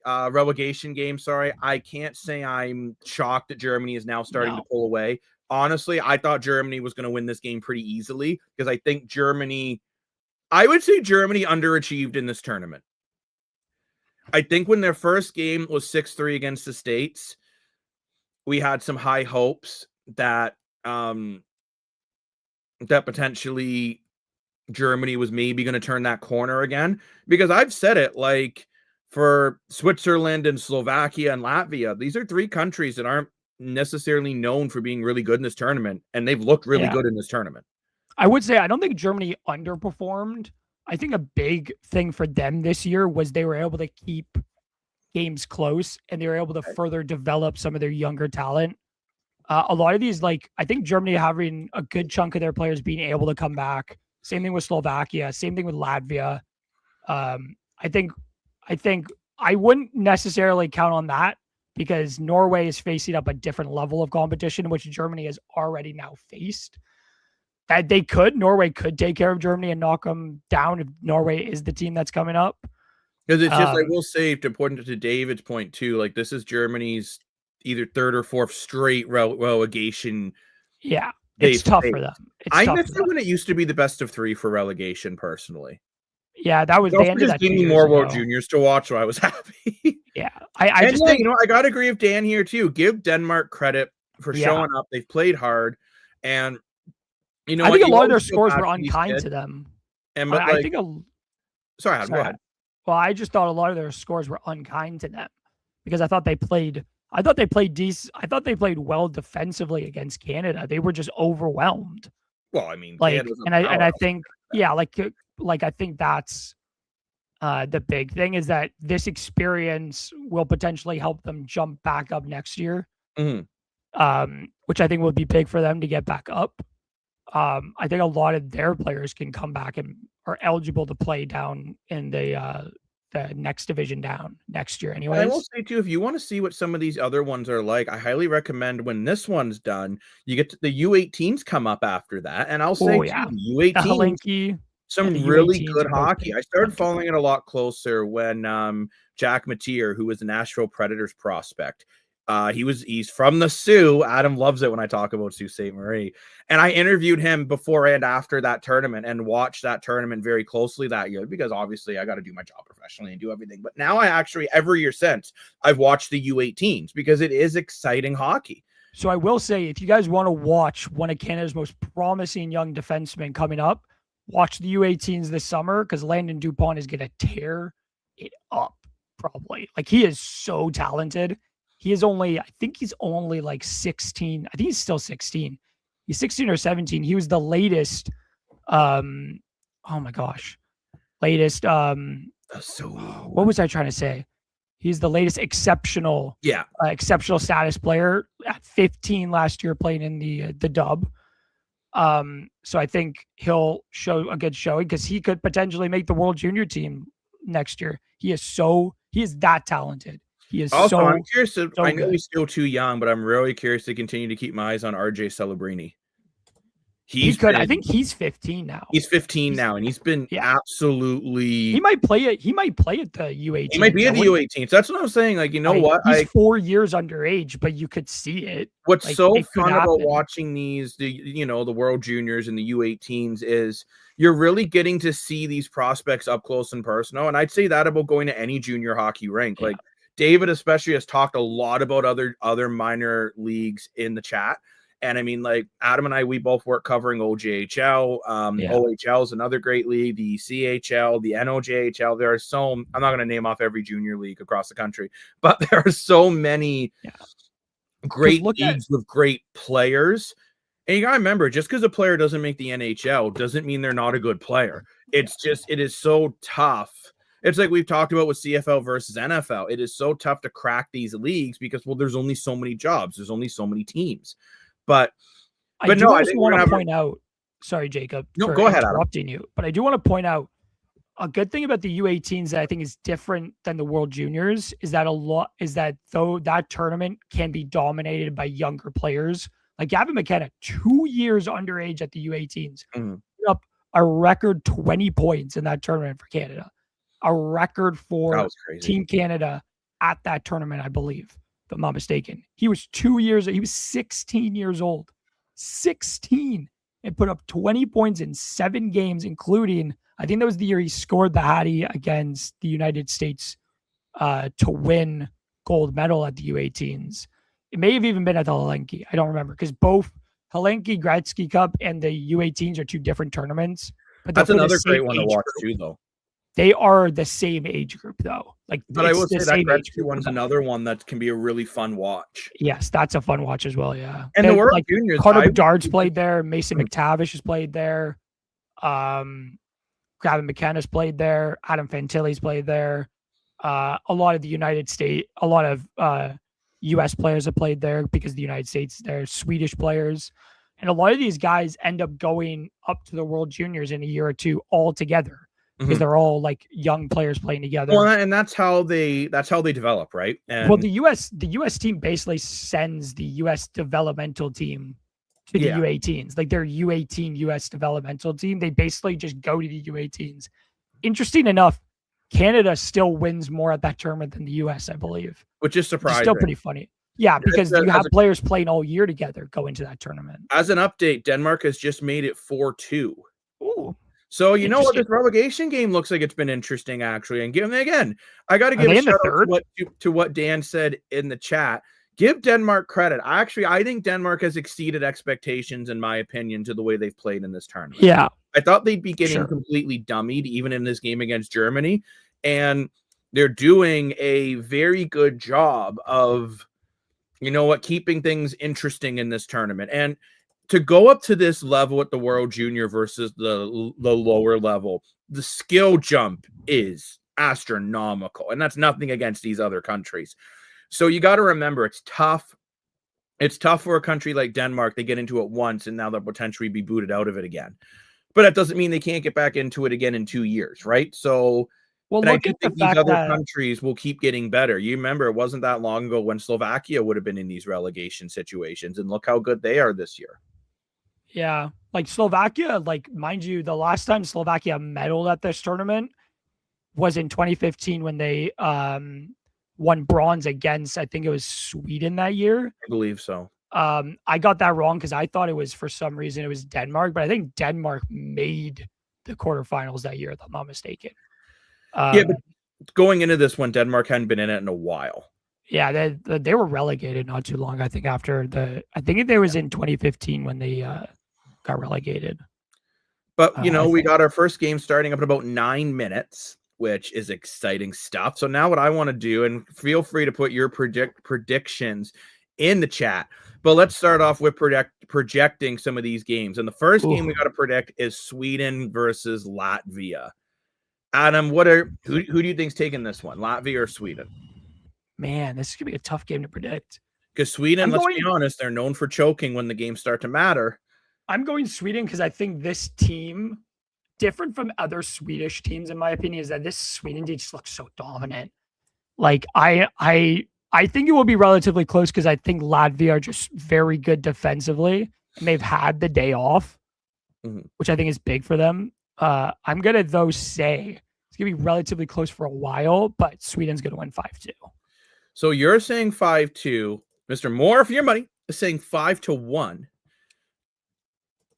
game, I can't say I'm shocked that Germany is now starting to pull away. Honestly, I thought Germany was going to win this game pretty easily because I think I would say Germany underachieved in this tournament. I think when their first game was 6-3 against the States, we had some high hopes that potentially Germany was maybe going to turn that corner again, because I've said it, like, for Switzerland and Slovakia and Latvia, these are 3 countries that aren't necessarily known for being really good in this tournament, and they've looked really good in this tournament. I would say I don't think Germany underperformed. I think a big thing for them this year was they were able to keep games close, and they were able to further develop some of their younger talent. A lot of these, like, I think Germany having a good chunk of their players being able to come back. Same thing with Slovakia. Same thing with Latvia. I think I wouldn't necessarily count on that because Norway is facing up a different level of competition, which Germany has already now faced. That Norway could take care of Germany and knock them down if Norway is the team that's coming up. Because it's just, I will say, important to David's point too, like, this is Germany's either 3rd or 4th straight relegation. Yeah, it's tough for them. I miss it when it used to be the best of 3 for relegation, personally. Yeah, that was the end of that. Just gave me more World Juniors to watch, so I was happy. Yeah, I just think, I gotta agree with Dan here too. Give Denmark credit for showing up. They've played hard, and I think a lot of their scores were unkind to them. And I think sorry, go ahead. Well, I just thought a lot of their scores were unkind to them because I thought they played decent. I thought they played well defensively against Canada. They were just overwhelmed. Well, I mean, like, I think, I think that's the big thing is that this experience will potentially help them jump back up next year, which I think will be big for them to get back up. I think a lot of their players can come back and are eligible to play down in the next division down next year anyways. I will say too, if you want to see what some of these other ones are like, I highly recommend when this one's done, you get to the U18s come up after that. And I'll say U18, some really good hockey. I started following it a lot closer when Jack Mateer, who was the Nashville Predators prospect, he's from the Sioux. Adam loves it when I talk about Sault Ste. Marie. And I interviewed him before and after that tournament and watched that tournament very closely that year because obviously I got to do my job professionally and do everything. But now I actually, every year since, I've watched the U18s because it is exciting hockey. So I will say, if you guys want to watch one of Canada's most promising young defensemen coming up, watch the U18s this summer because Landon Dupont is going to tear it up probably. Like, he is so talented. I think he's only like 16. I think he's still 16. He's 16 or 17. He was the latest, what was I trying to say? He's the latest exceptional status player at 15 last year playing in the dub. So I think he'll show a good showing because he could potentially make the World Junior team next year. He is that talented. He is also, I'm curious. I know he's still too young, but I'm really curious to continue to keep my eyes on RJ Celebrini. He's could. been, I think he's 15 now. He's 15 now, and he's been absolutely. He might play it. He might play at the U18. He might be at the U18. So that's what I'm saying. Like, you know what? He's 4 years underage, but you could see it. What's like, so fun about watching these, the World Juniors and the U18s is you're really getting to see these prospects up close and personal. And I'd say that about going to any junior hockey rink. Yeah. Like David especially has talked a lot about other minor leagues in the chat. And I mean, like Adam and I, we both work covering OJHL. OHL is another great league, the CHL, the NOJHL. There are I'm not going to name off every junior league across the country, but there are so many great leagues with great players. And you got to remember, just because a player doesn't make the NHL doesn't mean they're not a good player. It's just, it is so tough. It's like we've talked about with CFL versus NFL. It is so tough to crack these leagues because, well, there's only so many jobs. There's only so many teams. But I also want to point out, sorry, Jacob, no, go ahead, interrupting you, but I do want to point out a good thing about the U18s that I think is different than the World Juniors is that though that tournament can be dominated by younger players, like Gavin McKenna, 2 years underage at the U18s, up a record 20 points in that tournament for Canada, a record for Team Canada at that tournament, I believe. If I'm not mistaken. He was 16 years old. 16 and put up 20 points in 7 games, including, I think that was the year he scored the Hattie against the United States to win gold medal at the U18s. It may have even been at the Hlinka. I don't remember because both Hlinka Gretzky Cup and the U18s are 2 different tournaments. But that's another great one to watch too, though. They are the same age group, though. But I will say that Gretzky one's another one that can be a really fun watch. Yes, that's a fun watch as well. Yeah, and the World Juniors, Carter Bedard's played there. Mason McTavish has played there. Gavin McKenna's played there. Adam Fantilli's played there. A lot of the United States, a lot of U.S. players have played there because the United States, they're Swedish players, and a lot of these guys end up going up to the World Juniors in a year or two all together. Because they're all like young players playing together. Well, and that's how they develop, right? And well, the US team basically sends the US developmental team to the U18s, like their U18 US developmental team. They basically just go to the U18s. Interesting enough, Canada still wins more at that tournament than the US, I believe. Which is surprising. Still pretty funny. Yeah, because you have players playing all year together going to that tournament. As an update, Denmark has just made it 4-2. Ooh. So you know what, this relegation game looks like it's been interesting actually. And again, I got to give a shout out to what Dan said in the chat. Give Denmark credit. I think Denmark has exceeded expectations in my opinion to the way they've played in this tournament. Yeah, I thought they'd be getting completely dummied even in this game against Germany, and they're doing a very good job of, keeping things interesting in this tournament. And to go up to this level at the World Junior versus the lower level, the skill jump is astronomical. And that's nothing against these other countries. So you got to remember, it's tough. It's tough for a country like Denmark. They get into it once and now they'll potentially be booted out of it again. But that doesn't mean they can't get back into it again in 2 years, right? So I think these other countries will keep getting better. You remember, it wasn't that long ago when Slovakia would have been in these relegation situations. And look how good they are this year. Yeah, like Slovakia, like mind you, the last time Slovakia medaled at this tournament was in 2015 when they won bronze against, I think it was Sweden that year. I believe so. I got that wrong because I thought it was, for some reason, it was Denmark, but I think Denmark made the quarterfinals that year, if I'm not mistaken. But going into this one, Denmark hadn't been in it in a while. Yeah, they were relegated not too long, I think, after I think it was in 2015 when they got relegated. But, we got our first game starting up in about 9 minutes, which is exciting stuff. So now what I want to do, and feel free to put your predictions in the chat, but let's start off with projecting some of these games. And the first game we got to predict is Sweden versus Latvia. Adam, who do you think's taking this one, Latvia or Sweden? Man, this is going to be a tough game to predict. Because Sweden, let's be honest, they're known for choking when the games start to matter. I'm going Sweden because I think this team, different from other Swedish teams, in my opinion, is that this Sweden team just looks so dominant. Like, I think it will be relatively close because I think Latvia are just very good defensively, and they've had the day off. which I think is big for them. I'm gonna though say it's gonna be relatively close for a while, but Sweden's gonna win 5-2. So you're saying 5-2. Mr. Moore, for your money, is saying 5-1.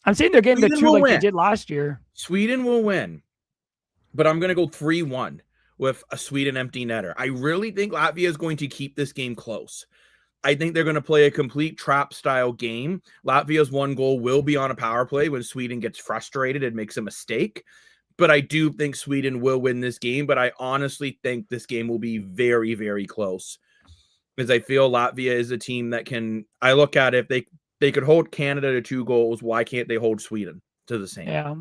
I'm saying they're getting the Sweden two will like win. they did last year. Sweden will win, but I'm going to go 3-1 with a Sweden empty netter. I really think Latvia is going to keep this game close. I think they're going to play a complete trap style game. Latvia's one goal will be on a power play when Sweden gets frustrated and makes a mistake. But I do think Sweden will win this game. But I honestly think this game will be very, very close. Because I feel Latvia is a team that can, I look at it, if they could hold Canada to 2 goals, why can't they hold Sweden to the same? Yeah.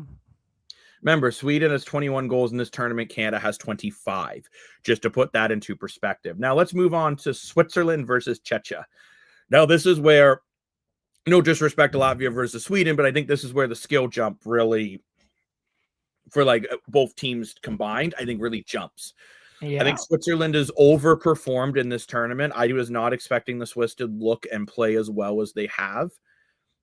Remember, Sweden has 21 goals in this tournament. Canada has 25, just to put that into perspective. Now, let's move on to Switzerland versus Czechia. Now, this is where, no disrespect to Latvia versus Sweden, but I think this is where the skill jump really, for like both teams combined, I think really jumps. Yeah. I think Switzerland is overperformed in this tournament. I was not expecting the Swiss to look and play as well as they have.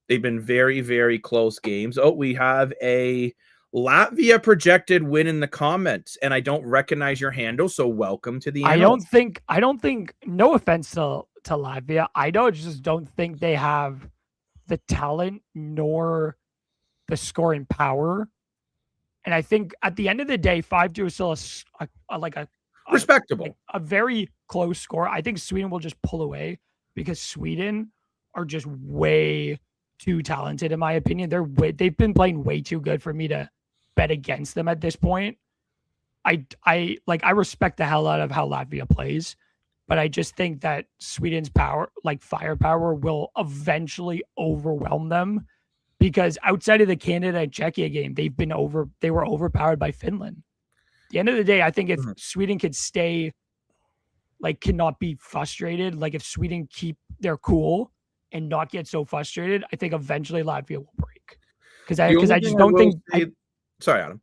They've been very, very close games. Oh, we have a Latvia projected win in the comments, and I don't recognize your handle, so welcome to the analyst. I don't think, no offense to Latvia, I just don't think they have the talent nor the scoring power. And I think at the end of the day, 5-2 is still a respectable, a very close score. I think Sweden will just pull away because Sweden are just way too talented, in my opinion. They've been playing way too good for me to bet against them at this point. I respect the hell out of how Latvia plays, but I just think that Sweden's firepower will eventually overwhelm them, because outside of the Canada and Czechia game, they were overpowered by Finland. At the end of the day, I think if Sweden could cannot be frustrated, like if Sweden keep their cool and not get so frustrated, I think eventually Latvia will break. Because I just don't think. Sorry, Adam.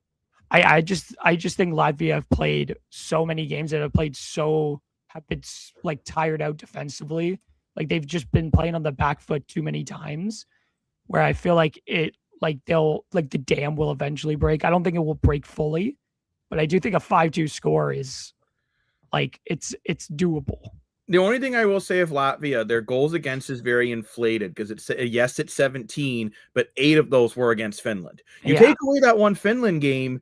I just think Latvia have played so many games that have been tired out defensively. Like they've just been playing on the back foot too many times, where I feel like the dam will eventually break. I don't think it will break fully, but I do think a 5-2 score is it's doable. The only thing I will say of Latvia, their goals against is very inflated, because it's 17, but 8 of those were against Finland. You take away that one Finland game,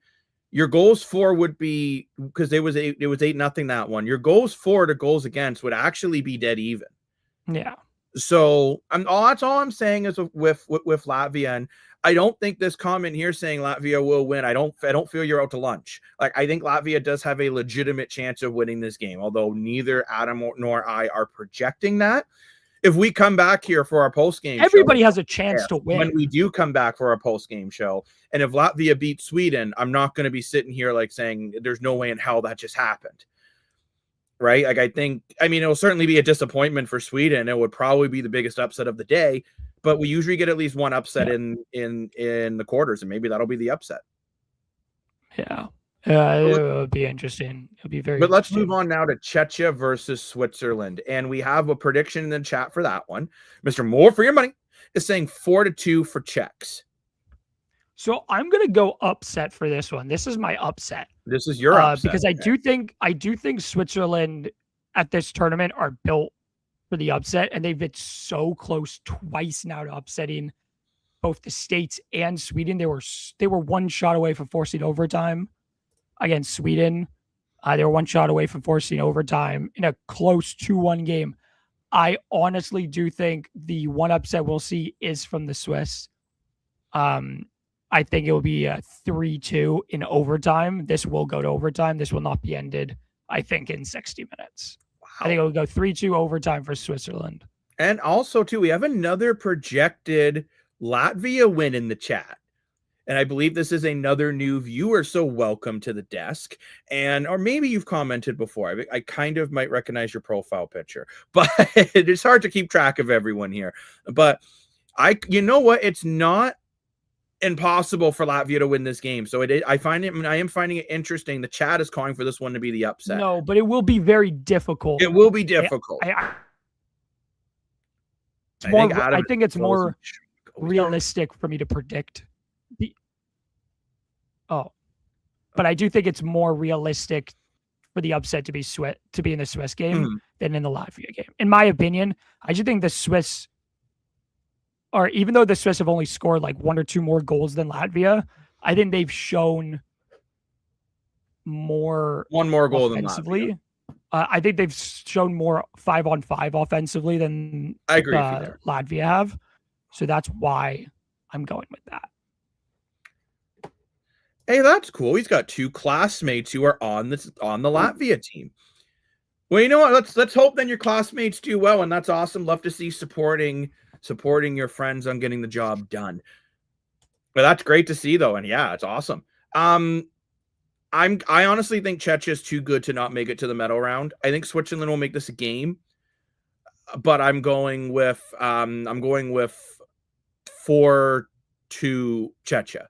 your goals for would be, because it was 8-0 that one. Your goals for to goals against would actually be dead even. Yeah. So that's all I'm saying is with Latvia, and I don't think this comment here saying Latvia will win. I don't feel you're out to lunch. Like, I think Latvia does have a legitimate chance of winning this game, although neither Adam nor I are projecting that. If we come back here for our post-game everybody has a chance to win. When we do come back for our post-game show, and if Latvia beats Sweden, I'm not going to be sitting here saying there's no way in hell that just happened. Right? It'll certainly be a disappointment for Sweden. It would probably be the biggest upset of the day, but we usually get at least one upset in the quarters, and maybe that'll be the upset. Yeah. It'll be interesting. It'll be very. But let's move on now to Czechia versus Switzerland, and we have a prediction in the chat for that one. Mr. Moore, for your money, is saying 4-2 for Czechs. So I'm gonna go upset for this one. This is my upset. This is your upset, because I do think Switzerland at this tournament are built for the upset, and they've been so close twice now to upsetting both the States and Sweden. They were one shot away from forcing overtime against Sweden. They were one shot away from forcing overtime in a close 2-1 game. I honestly do think the one upset we'll see is from the Swiss. I think it will be a 3-2 in overtime. This will go to overtime. This will not be ended, I think, in 60 minutes. Wow. I think it will go 3-2 overtime for Switzerland. And also, too, we have another projected Latvia win in the chat. And I believe this is another new viewer, so welcome to the desk. Or maybe you've commented before. I kind of might recognize your profile picture, but it's hard to keep track of everyone here. But you know what? It's not impossible for Latvia to win this game. So I am finding it interesting. The chat is calling for this one to be the upset. No, but it will be very difficult. It will be difficult. I think it's more realistic for me to predict. Oh, but I do think it's more realistic for the upset to be in the Swiss game than in the Latvia game. In my opinion, I just think the Swiss are, even though the Swiss have only scored like 1 or 2 more goals than Latvia, I think they've shown more one more goal offensively. than Latvia. I think they've shown more 5-on-5 offensively than I agree with you there. Latvia have. So that's why I'm going with that. Hey, that's cool. He's got 2 classmates who are on the Latvia team. Well, you know what? Let's hope then your classmates do well, and that's awesome. Love to see supporting your friends on getting the job done. But that's great to see, though, and yeah, it's awesome. I honestly think Czechia is too good to not make it to the medal round. I think Switzerland will make this a game, but I'm going with 4-2 Czechia.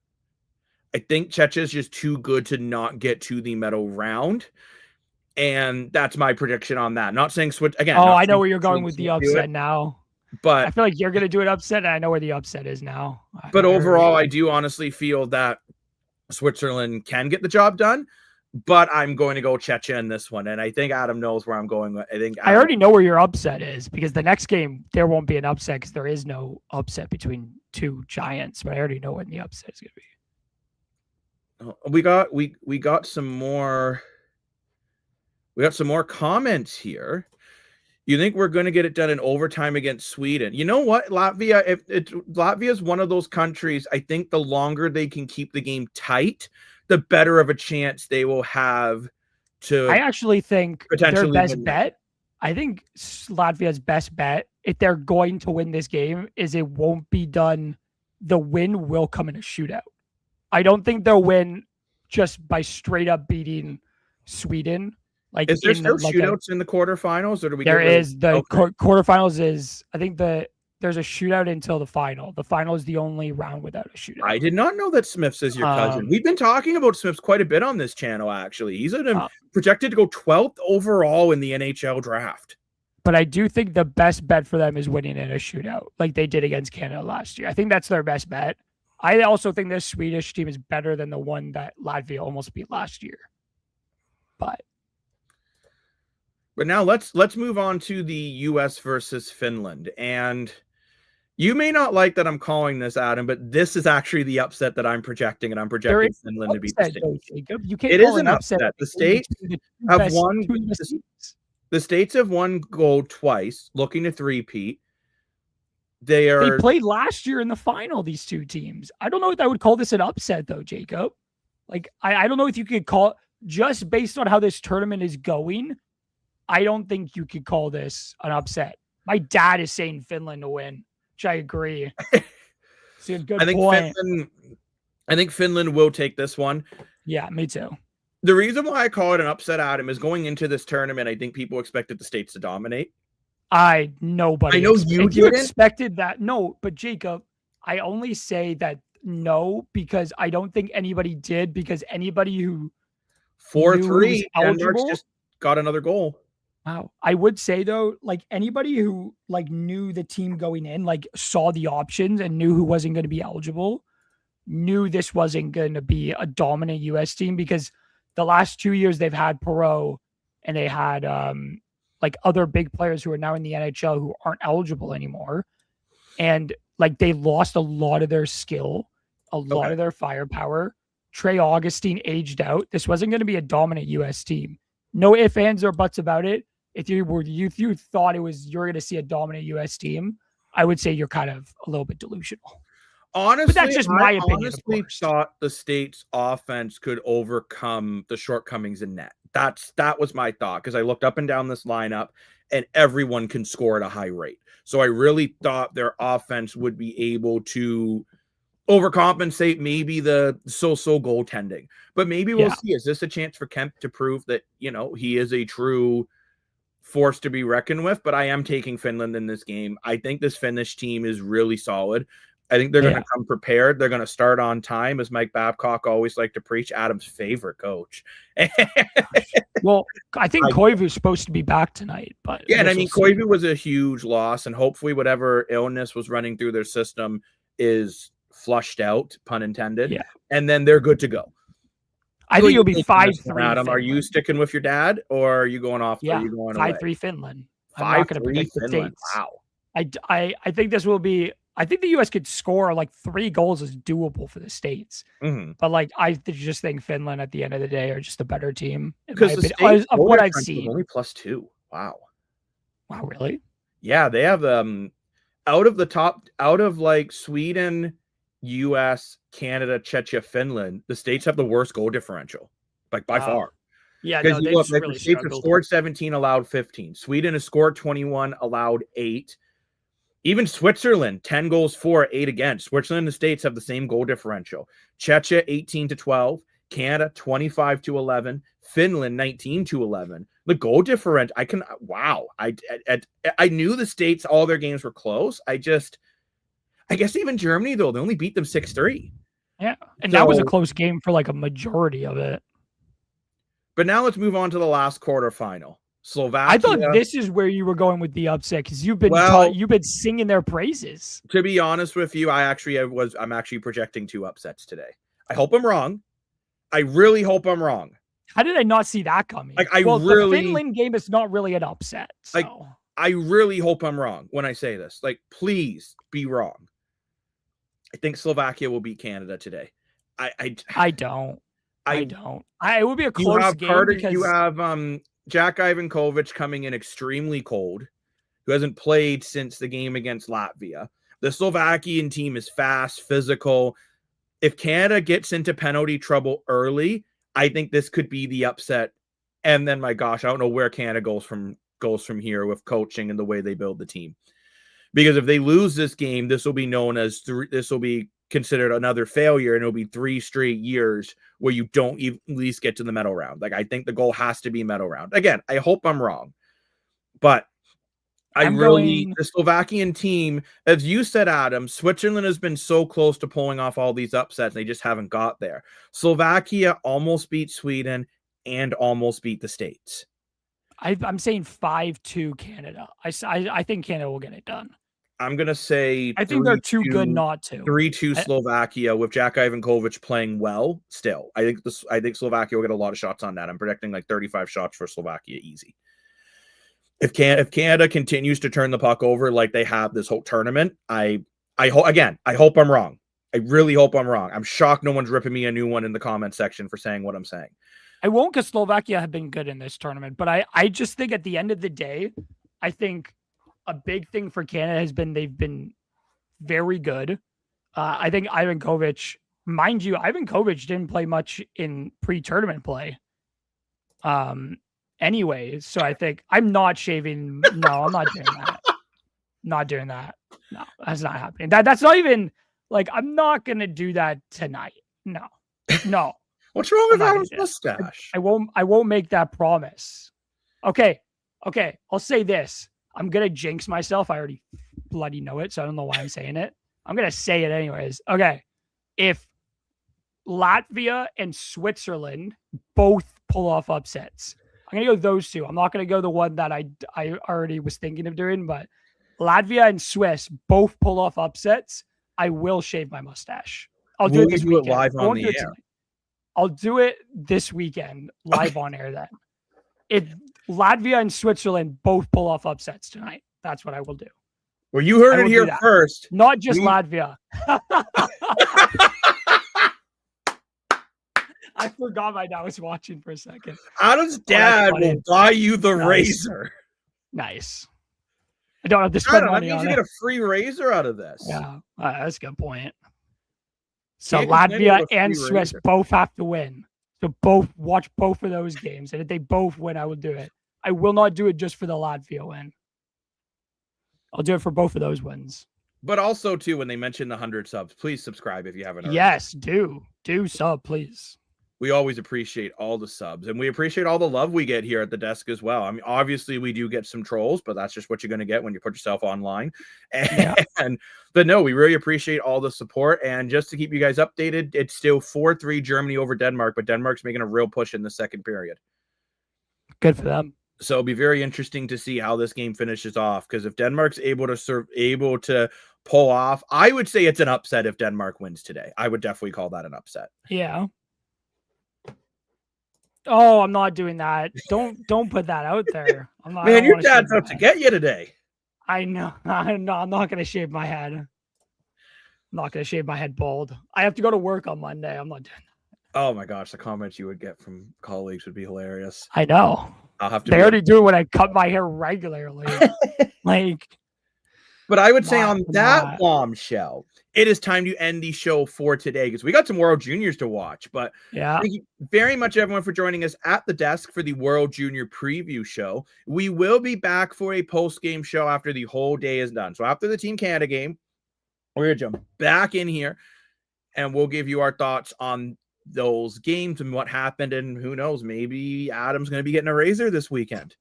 I think Czechia is just too good to not get to the medal round, and that's my prediction on that. Not saying Switch again. Oh, I know where you're going with the upset now. But I feel like you're going to do an upset, and I know where the upset is now. But overall, I do honestly feel that Switzerland can get the job done, but I'm going to go Czechia in this one, and I think Adam knows where I'm going. I already know where your upset is, because the next game there won't be an upset because there is no upset between 2 giants. But I already know when the upset is going to be. We got some more. We got some more comments here. You think we're going to get it done in overtime against Sweden? You know what, Latvia? Latvia is one of those countries. I think the longer they can keep the game tight, the better of a chance they will have to. I actually think their best bet. I think Latvia's best bet, if they're going to win this game, is it won't be done. The win will come in a shootout. I don't think they'll win just by straight up beating Sweden. Like, is there still shootouts in the quarterfinals, or do we? There is the quarterfinals. Is I think there's a shootout until the final. The final is the only round without a shootout. I did not know that Smiths is your cousin. We've been talking about Smiths quite a bit on this channel. Actually, he's projected to go 12th overall in the NHL draft. But I do think the best bet for them is winning in a shootout, like they did against Canada last year. I think that's their best bet. I also think this Swedish team is better than the one that Latvia almost beat last year. But now let's move on to the U.S. versus Finland. And you may not like that I'm calling this, Adam, but this is actually the upset that I'm projecting, and I'm projecting Finland to beat the States. It is an upset. The States have won. The States have won gold twice, looking to three-peat. They played last year in the final, these 2 teams. I don't know if I would call this an upset, though, Jacob. Like, I don't know if you could call, just based on how this tournament is going, I don't think you could call this an upset. My dad is saying Finland to win, which I agree. It's a good point. I think Finland will take this one. Yeah, me too. The reason why I call it an upset, Adam, is going into this tournament, I think people expected the States to dominate. I know you expected that. No, but Jacob, I only say that no because I don't think anybody did, because anybody who 4-3 eligible just got another goal. Wow. I would say though, like anybody who like knew the team going in, like saw the options and knew who wasn't going to be eligible, knew this wasn't going to be a dominant US team, because the last 2 years they've had Perreault and they had like other big players who are now in the NHL who aren't eligible anymore. And like they lost a lot of their skill, a lot of their firepower. Trey Augustine aged out. This wasn't going to be a dominant US team. No ifs, ands, or buts about it. If you thought you're going to see a dominant US team, I would say you're kind of a little bit delusional. Honestly, but that's just my opinion. I honestly thought the States offense could overcome the shortcomings in net. That was my thought, because I looked up and down this lineup and everyone can score at a high rate. So I really thought their offense would be able to overcompensate maybe the so-so goaltending. But maybe we'll see. Is this a chance for Kemp to prove that, he is a true force to be reckoned with? But I am taking Finland in this game. I think this Finnish team is really solid. I think they're going to come prepared. They're going to start on time, as Mike Babcock always liked to preach, Adam's favorite coach. Well, I think Koivu is supposed to be back tonight. But yeah, and I mean, Koivu was a huge loss, and hopefully whatever illness was running through their system is flushed out, pun intended, and then they're good to go. I think it'll be 5-3. Adam, are you sticking with your dad, or are you going off? Yeah, are you going 5-3 Finland. I'm 5-3 not going to predict the Finland. states. Wow. I think this will be. I think the U.S. could score like 3 goals is doable for the states. Mm-hmm. But like I just think Finland at the end of the day are just a better team Because the states of what I've seen. Only +2. Wow. Wow, really? Yeah, they have out of like Sweden, US, Canada, Czechia, Finland, the states have the worst goal differential, like by far. Yeah, no, you look, like, the states have scored 17, allowed 15. Sweden has scored 21, allowed 8. Even Switzerland, 10 goals for, 8 against. Switzerland and the States have the same goal differential. Czechia, 18-12. Canada, 25-11. Finland, 19-11. The goal difference, wow. I knew the States, all their games were close. I guess even Germany, though, they only beat them 6-3. Yeah, and that was a close game for like a majority of it. But now let's move on to the last quarterfinal. Slovakia. I thought this is where you were going with the upset because you've been singing their praises. To be honest with you, I'm actually projecting 2 upsets today. I hope I'm wrong. I really hope I'm wrong. How did I not see that coming? Like, the Finland game is not really an upset. So. Like, I really hope I'm wrong when I say this. Like, please be wrong. I think Slovakia will beat Canada today. I don't. It would be a close game because you have Jack Ivankovic coming in extremely cold, who hasn't played since the game against Latvia. The Slovakian team is fast, physical. If Canada gets into penalty trouble early, I think this could be the upset. And then, my gosh, I don't know where Canada goes from here with coaching and the way they build the team. Because if they lose this game, this will be considered another failure, and it'll be 3 straight years where you don't at least get to the medal round. Like, I think the goal has to be medal round. Again, I hope I'm wrong, but the Slovakian team, as you said, Adam, Switzerland has been so close to pulling off all these upsets. They just haven't got there. Slovakia almost beat Sweden and almost beat the States. I'm saying 5-2 Canada. I think Canada will get it done. I'm going to say I think they're too good not to. 3-2 Slovakia with Jack Ivankovic playing well still. I think Slovakia will get a lot of shots on that. I'm predicting like 35 shots for Slovakia easy. If Canada continues to turn the puck over like they have this whole tournament, I hope I'm wrong. I really hope I'm wrong. I'm shocked no one's ripping me a new one in the comment section for saying what I'm saying. I won't, because Slovakia have been good in this tournament, but I just think at the end of the day, I think a big thing for Canada has been they've been very good. I think Ivankovic, mind you, Ivankovic didn't play much in pre-tournament play. Anyways, so I think I'm not shaving. No, I'm not doing that. Not doing that. No, that's not happening. That's not even like, I'm not gonna do that tonight. No. What's wrong with Adam's mustache? I won't make that promise. Okay. I'll say this. I'm gonna jinx myself. I already bloody know it, so I don't know why I'm saying it. I'm gonna say it anyways. Okay. If Latvia and Switzerland both pull off upsets, I'm gonna go those 2. I'm not gonna go the one that I already was thinking of doing, but Latvia and Swiss both pull off upsets, I will shave my mustache. I'll do it this weekend. Live on the air. I'll do it this weekend live on air then. If Latvia and Switzerland both pull off upsets tonight, that's what I will do. Well, you heard it here first. Not just Latvia. I forgot my dad was watching for a second. Adam's dad will buy you the razor. Nice. I don't have to spend money on it. You get a free razor out of this. Yeah, that's a good point. So Latvia and Swiss both have to win. So watch both of those games. And if they both win, I will do it. I will not do it just for the Latvia win. I'll do it for both of those wins. But also, too, when they mention the 100 subs, please subscribe if you haven't already. Yes, do sub, please. We always appreciate all the subs, and we appreciate all the love we get here at the desk as well. I mean, obviously we do get some trolls, but that's just what you're going to get when you put yourself online. But no, we really appreciate all the support. And just to keep you guys updated, it's still 4-3 Germany over Denmark, but Denmark's making a real push in the second period. Good for them. So it'll be very interesting to see how this game finishes off, because if Denmark's able to pull off, I would say it's an upset if Denmark wins today. I would definitely call that an upset. Yeah. Oh, I'm not doing that. Don't put that out there. I'm not. Man, your dad's out to get you today. I know. I'm not gonna shave my head. I'm not gonna shave my head bald. I have to go to work on Monday. I'm not doing that. Oh my gosh, the comments you would get from colleagues would be hilarious. I know. I'll have to. They already do it when I cut my hair regularly. Like. But I would say on that bombshell, it is time to end the show for today because we got some World Juniors to watch. But yeah, thank you very much, everyone, for joining us at the desk for the World Junior preview show. We will be back for a post-game show after the whole day is done. So after the Team Canada game, we're going to jump back in here and we'll give you our thoughts on those games and what happened. And who knows, maybe Adam's going to be getting a razor this weekend.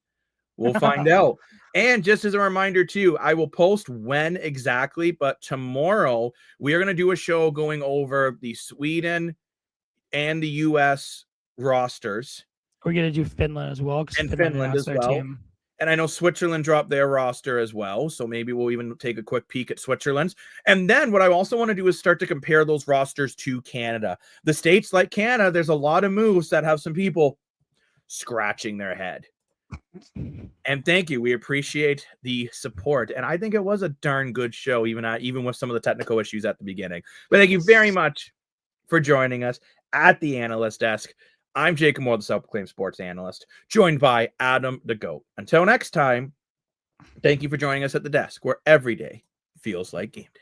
We'll find out. And just as a reminder, too, I will post when exactly, but tomorrow we are going to do a show going over the Sweden and the U.S. rosters. We're going to do Finland as well. And Finland as well. Team. And I know Switzerland dropped their roster as well, so maybe we'll even take a quick peek at Switzerland's. And then what I also want to do is start to compare those rosters to Canada. The states like Canada, there's a lot of moves that have some people scratching their head. And thank you. We appreciate the support. And I think it was a darn good show, even with some of the technical issues at the beginning. But thank you very much for joining us at the analyst desk. I'm Jacob Moore, the self-proclaimed sports analyst, joined by Adam the GOAT. Until next time, thank you for joining us at the desk, where every day feels like game day.